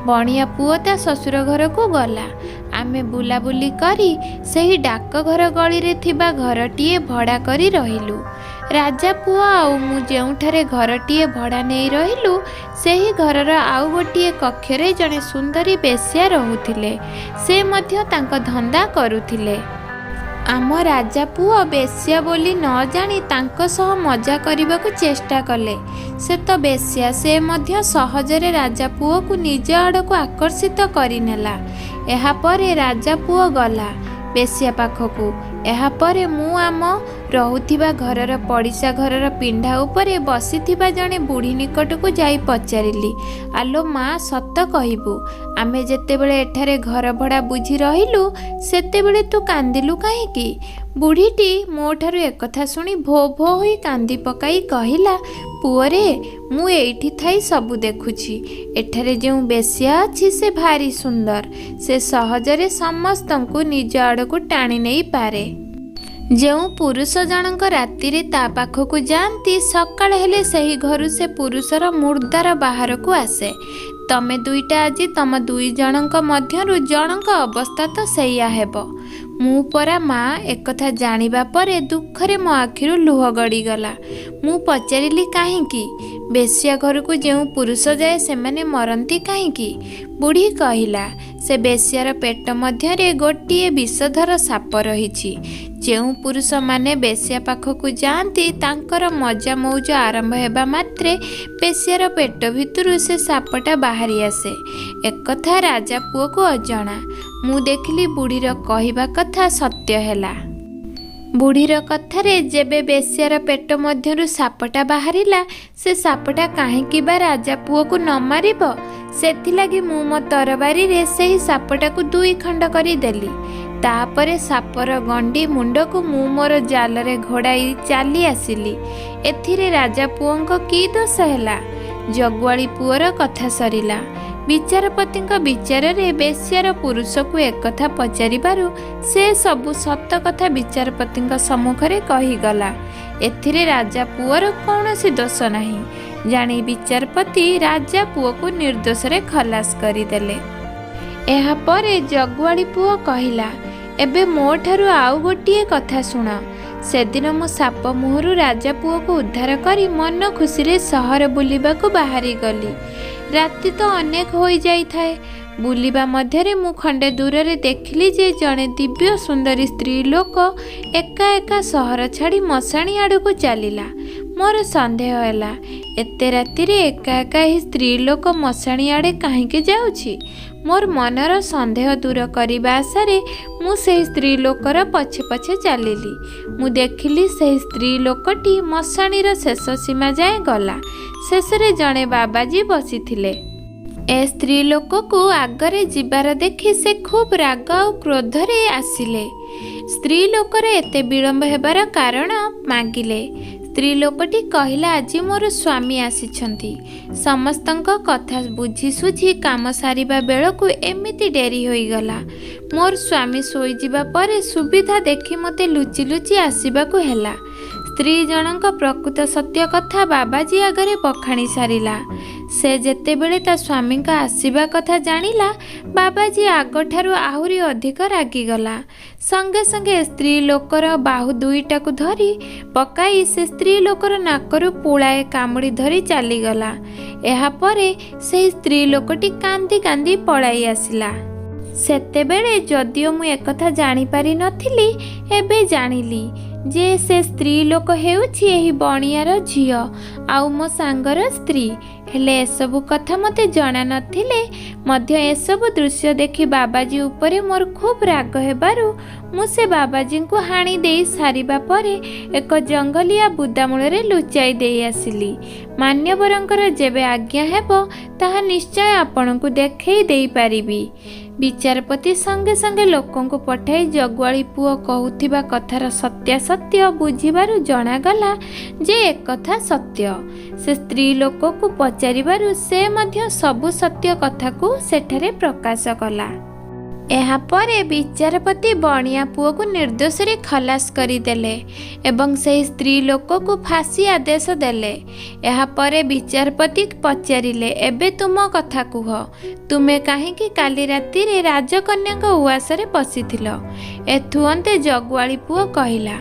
बणिया पुओ ता ससुर घर को गला। आमे बुलाबुली करी सही डाक घर गली रे थिबा घरटिए भड़ा करी रहिलु। राजा पुओ आउ मु जेउठारे घरटिए भड़ा नहीं रहिलु सेही घरर आउ गोटिए कक्षरे जणे सुंदरी बेश्या रहुथिले। से मध्य तांक धंदा करुथिले। आम राजा पुओ बेश्या बोली न जानी तांको सह मजा करबाकू चेष्टा कले। से तो बेश्या, से मध्य सहजरे राजा पुओ को निज आड़को आकर्षित करिनेला। एहा परे राजा पुओ गला बेश्या पाखकू। एहा परे मु आम रहुथिबा घरर पड़िशा घरर पिंढा उपरे बसिथिबा जणे बुढ़ी निकट को जाई पचारिली, आलो माँ सत कहिबू, आमे जेतेबेले एठारे घर भड़ा बुझी रहिलु सेतेबेले तू कांदिलु काहेकि? बुढ़ीटी मो ठारू एकथा सुनी भो भो होई कांदी पकाई कहिला, पुअरे मु एइठी थाई सबु देखुछि। एठारे जेउ बेश्या अछि से भारी सुंदर। से सहजरे समस्तंकु निज आड़कू टाणी नहीं पारे। जेउ पुरुष जनक रातिरे ता पाखकू जाती सकाळ हेले सही घरु से पुरुषर मुर्दार बाहर को आसे। तमे दुईटा आज तम 2 जनक मध्यरु जनक अवस्था तो सैया हेबो। मु परा माँ एकथा जानिबा परे दुखरे मो आखिरु लुह गड़ी गला। मु पचारिली काहेकि? बेश्या घर को जेउ पुरुष जाए से माने मरंती काहेकि? बुढ़ी कहिला, से बेश्यार पेट मध्यरे गोटिए विषधर साप रहिछि। जेउ पुरुष माने बेश्या पाखकू जाती तांकर मजा मौज आरंभ हेबा मात्रे बेश्यार पेट भितरु से सापटा बाहरी आसे। एकथा राजा पुओ को अजणा। मु देखिली बुढ़ीर कहिबा कथा सत्य हेला। बुढ़ीर कथारे जेबे बेश्यार पेट मध्यरु सापटा बाहरिला से सापटा काहेकि बा राजा पुओ को न मारिब? सेथिलागि मु मो तरबारी रे सेही सापटा को 2 खंड करी देली। तापरे सापर गंडी मुंड को मु मोर जाल रे घोड़ाई चाली आसिली। एथिरे राजा पुओंक की दोष हेला? जगुआली पुओर कथा सरिला। विचारपतिंक विचार रे बेश्यार पुरुष को एकथा पचारिबारु से सबु सत कथा विचारपतिंक सम्मुखरे कहिगला। एथिरे राजा पुओर कौनसी दोष नाही जानी विचारपति राजा पुओ को निर्दोष रे खलास करिदेले। एहा परे जगुआली पुओ कहिला, एबे मो ठारू आउ गोटिए कथा सुण। सेदिन मु साप मुहरु राजा पुओ को उद्धार करी मन खुशी रे सहर बुलिबा को बाहरी गली। राति तो अनेक होई जाई थाए। बुलिबा मध्यरे मु खंडे दूर रे देखिली जे जणे दिव्य सुंदरी स्त्री लोक एका एका सहर छाड़ी मशाणी आड़ को चलिला। मोर संदेह हैला, एते राति रे एका एका ही स्त्री लोक मशाणी आड़े काहेकि जाउछि? मोर मनर सन्देह दूर करने आशारे मु से स्त्री लोकर पछे पछे चलिली। मु देखिली से स्त्री लोकटी मशाणीर शेष सीमा जाए गला। शेषरे जड़े बाबाजी बसीथिले। ए स्त्री लोक को आगरे जीवार देखि से खूब राग और क्रोधरे आसिले। स्त्री लोकर एते विलम्ब हेबार कारण मागिले। स्त्री लोकटी कहला, आज मोर स्वामी आसिछंती। समस्तंक कथा बुझी सुझी काम सारिबा बेलकु एमिति डेरी होईगला। मोर स्वामी सोई जिबा परे सुविधा देखि मते लुचि लुचि आसिबाकु हेला। स्त्री जनक प्रकृत सत्य कथा बाबाजी आगरे बखाणी सारिला। से जेतेबेले ता स्वामी का आसीबा कथा जानिला, बाबाजी आगठारु आहुरी अधिक रागिगला। संगे संगे स्त्री लोकर बाहु दुईटा को धरी पकाई से स्त्री लोकर नाकरु पुलाए कामुड़ी धरी चलीगला। एहा परे से स्त्री लोकटी कांदी कांदी पलाई आसिला। सेतेबेले जदिओ मु एकथा जानी पारि नथिली, एबे जानिली जे से स्त्री लोक हेउछि एही बणियार झियो आउ मो सांगर स्त्री। हेले एसबु कथा मते जाना नथिले मध्य एसबु दृश्य देखि बाबाजी उपरे मोर खूब राग हेबारु मु से बाबाजी को हाणी देई सारिबा परे एक जंगलिया बुदामूଳରେ लुचाई देई आसिली। मान्यवरंकर जेबे आज्ञा हेबो ताहा निश्चय आपनकु देखेई देई पारिबी। विचारपति संगे संगे लोकों को पठाई जगुआली पुओ कहूथिबा कथार सत्यासत्य बुझिबारु जणागला जे एक कथा सत्य। से स्त्री लोक को पचारिबारु से मध्य सबु सत्य कथा को सेठारे प्रकाश कला। एहा परे विचारपति बणिया पुओ को निर्दोष रे खलास करिदेले एवं से स्त्री लोक को फांसी आदेश देले। एहा परे विचारपति पचारिले, एबे तुम कथा कुह, तुमे काहेकि काली राति रे राजकन्या उआसरे पशिथिल। एथुअंते जगुआली पुओ कहिला,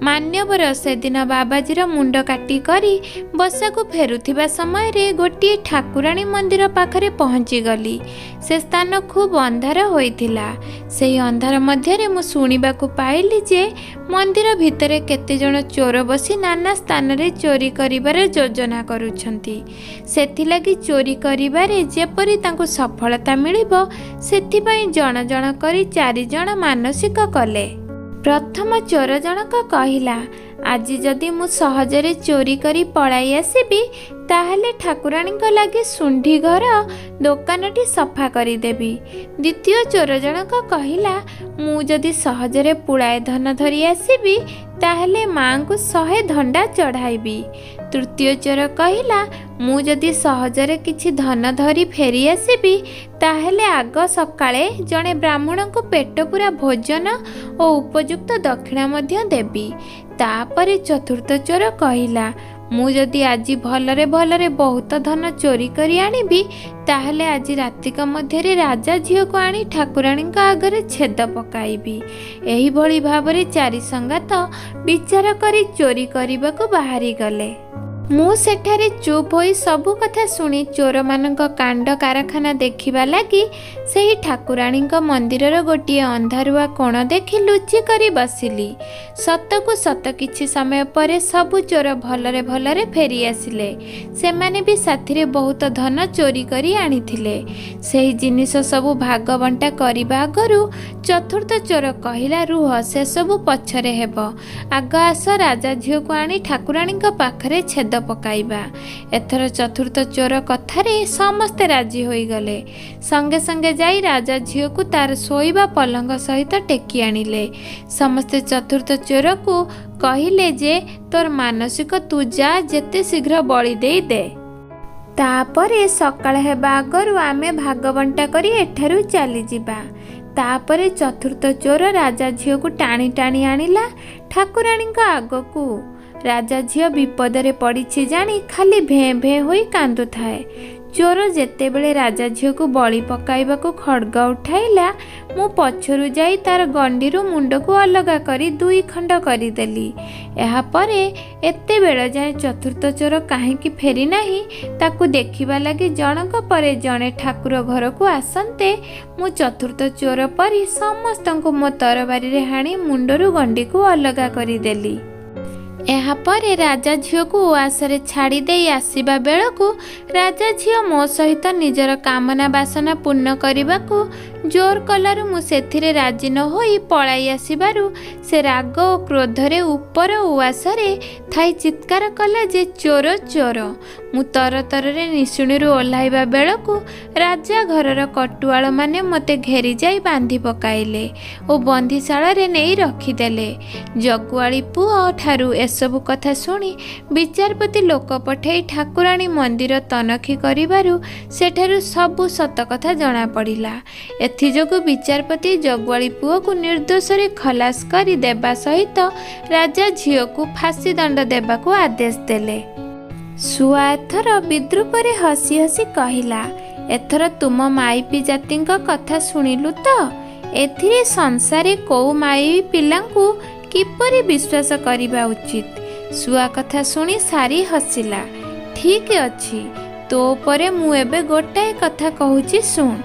मान्यवर से दिन बाबाजीर मुंड काटी करी बसा को फेरुथिबा समय रे गोटी ठाकुराणी मंदिर पाखरे पहुंची गली। से स्थान खूब अंधार होइथिला। से अंधार मध्य मु शुणिबाकु पाइली जे मंदिर भितरे केते जण चोर बसी नाना स्थान रे चोरी करिबार योजना करुछंती। सेथिलागि चोरी करिबारे जेपरि तांको सफलता मिलिबो सेथिपई जण जण करी 4 जण मानसिक कले। प्रथम चोर जनक कहिला, आज जदि मु सहजरे चोरी करी पलाई आसीबी ताहले ठाकुराणी लगी सुंढी घर दोकानटी सफा करिदेबी। द्वितीय चोर जनक कहिला, मु जदि सहजरे पुଳାଏ धन धरी आसीबी ताहले माँ को 100 धंडा चढ़ाइबी। तृतीय चोर कहिला, मु जदि सहजरे किछि धन धरी फेरी आसीबी ताहले आग सकाळे जणे ब्राह्मण को पेट पूरा भोजन और उपयुक्त दक्षिणा मध्य देबी। तापरे चतुर्थ चोर कहिला, मु जदि आज भलरे भलरे बहुत धन चोरी करी आनिबी ताहले आज रातिक मध्यरे राजा झियो को आनी ठाकुराणी आगरे छेद पकाइबी। एही भली भाबरे 4 संगात विचार करी चोरी करने को बाहरी गले। मु सेठारे चुप होई सबु कथा सुनी चोर मानक कांड कारखाना देखिबा लगी सेही ठाकुराणी मंदिरर गोटिए अंधारुआ कोण देखि लुचि करी बसिली। सतकु सत किछि समय परे सबु चोर भलरे भलरे फेरी आसिले। सेमाने भी साथिरे बहुत धन चोरी करी आनिथिले। सेही जिनिस सबु भाग बंटा करिबा आगरु चतुर्थ चोर कहिला, रुह से सबु पछरे हेबो, आग आस राजा झियो को आनी ठाकुराणी पाखरे छेद पकाइबा। एथर चतुर्थ चोर कथारे समस्ते राजी होई गले। संगे संगे जाई राजा झियो को तार सोईबा पलंग सहित टेकी आनिले। समस्ते चतुर्थ चोर को कहिले जे तोर मानसिक तू जा जेते शीघ्र बळी देई दे। तापरे सकाळ हेबा आगरु आमे भागबंटा करी एठारु चली जिबा। तापरे चतुर्थ चोर राजा झियो को टाणी टाणी आनिला ठाकुराणी आगकू। राजा झियो विपदरे पड़िछि जानी खाली भें भें होई कांदु थाए। चोर जेतेबेले राजा झियो को बळी पकाइबाकू खड्ग उठाइला, मु पछरु जाई तार गंडीरु मुंड को अलगा करी 2 खंड करिदेली। एहा परे एते बेळ जाए चतुर्थ चोर काहेकि फेरी नाही ताकू देखिबा लगी जनक परे जणे ठाकुर घर को आसंते मु चतुर्थ चोर परी समस्तंकु मो तरबारी रे हाणी मुंडरु गंडी को अलगा करिदेली। ଏହାପରେ ରାଜା ଝିଅକୁ ଉଆସରେ ଛାଡ଼ି ଦେଇ ଆସିବା ବେଳକୁ ରାଜା ଝିଅ ମୋ ସହିତ ନିଜର କାମନା ବାସନା ପୂର୍ଣ୍ଣ କରିବାକୁ ଜୋର କଲାରୁ ମୁଁ ସେଥିରେ ରାଜି ନ ହୋଇ ପଳାଇ ଆସିବାରୁ ସେ ରାଗ ଓ କ୍ରୋଧରେ ଉପର ଉଆସରେ ଥାଇ ଚିତ୍କାର କଲା ଯେ ଚୋର ଚୋର। ମୁଁ ତରତରରେ ନିଶୁଣିରୁ ଓହ୍ଲାଇବା ବେଳକୁ ରାଜା ଘରର କଟୁଆଳମାନେ ମୋତେ ଘେରି ଯାଇ ବାନ୍ଧି ପକାଇଲେ ଓ ବନ୍ଦିଶାଳାରେ ନେଇ ରଖିଦେଲେ। ଜଗୁଆଳି ପୁଅ ଠାରୁ ଏସବୁ କଥା ଶୁଣି ବିଚାରପତି ଲୋକ ପଠାଇ ଠାକୁରାଣୀ ମନ୍ଦିର ତନଖି କରିବାରୁ ସେଠାରୁ ସବୁ ସତ କଥା ଜଣାପଡ଼ିଲା। ଏଥିଯୋଗୁଁ ବିଚାରପତି ଜଗୁଆଳି ପୁଅକୁ ନିର୍ଦ୍ଦୋଷରେ ଖଲାସ କରି ଦେବା ସହିତ ରାଜା ଝିଅକୁ ଫାଶୀ ଦଣ୍ଡ ଦେବାକୁ ଆଦେଶ ଦେଲେ। ଶୁଆ ଏଥର ବିଦ୍ରୂପରେ ହସି ହସି କହିଲା, ଏଥର ତୁମ ମାଇପି ଜାତିଙ୍କ କଥା ଶୁଣିଲୁ ତ? ଏଥିରେ ସଂସାରେ କୋଉ ମାଇପି ପିଲାଙ୍କୁ କିପରି ବିଶ୍ୱାସ କରିବା ଉଚିତ? ଶୁଆ କଥା ଶୁଣି ସାରି ହସିଲା। ଠିକ୍ ଅଛି, ତୋ ଉପରେ ମୁଁ ଏବେ ଗୋଟାଏ କଥା କହୁଛି ଶୁଣ।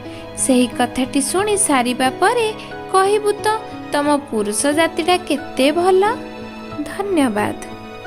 ସେହି କଥାଟି ଶୁଣି ସାରିବା ପରେ କହିବୁ ତ ତମ ପୁରୁଷ ଜାତିଟା କେତେ ଭଲ। ଧନ୍ୟବାଦ।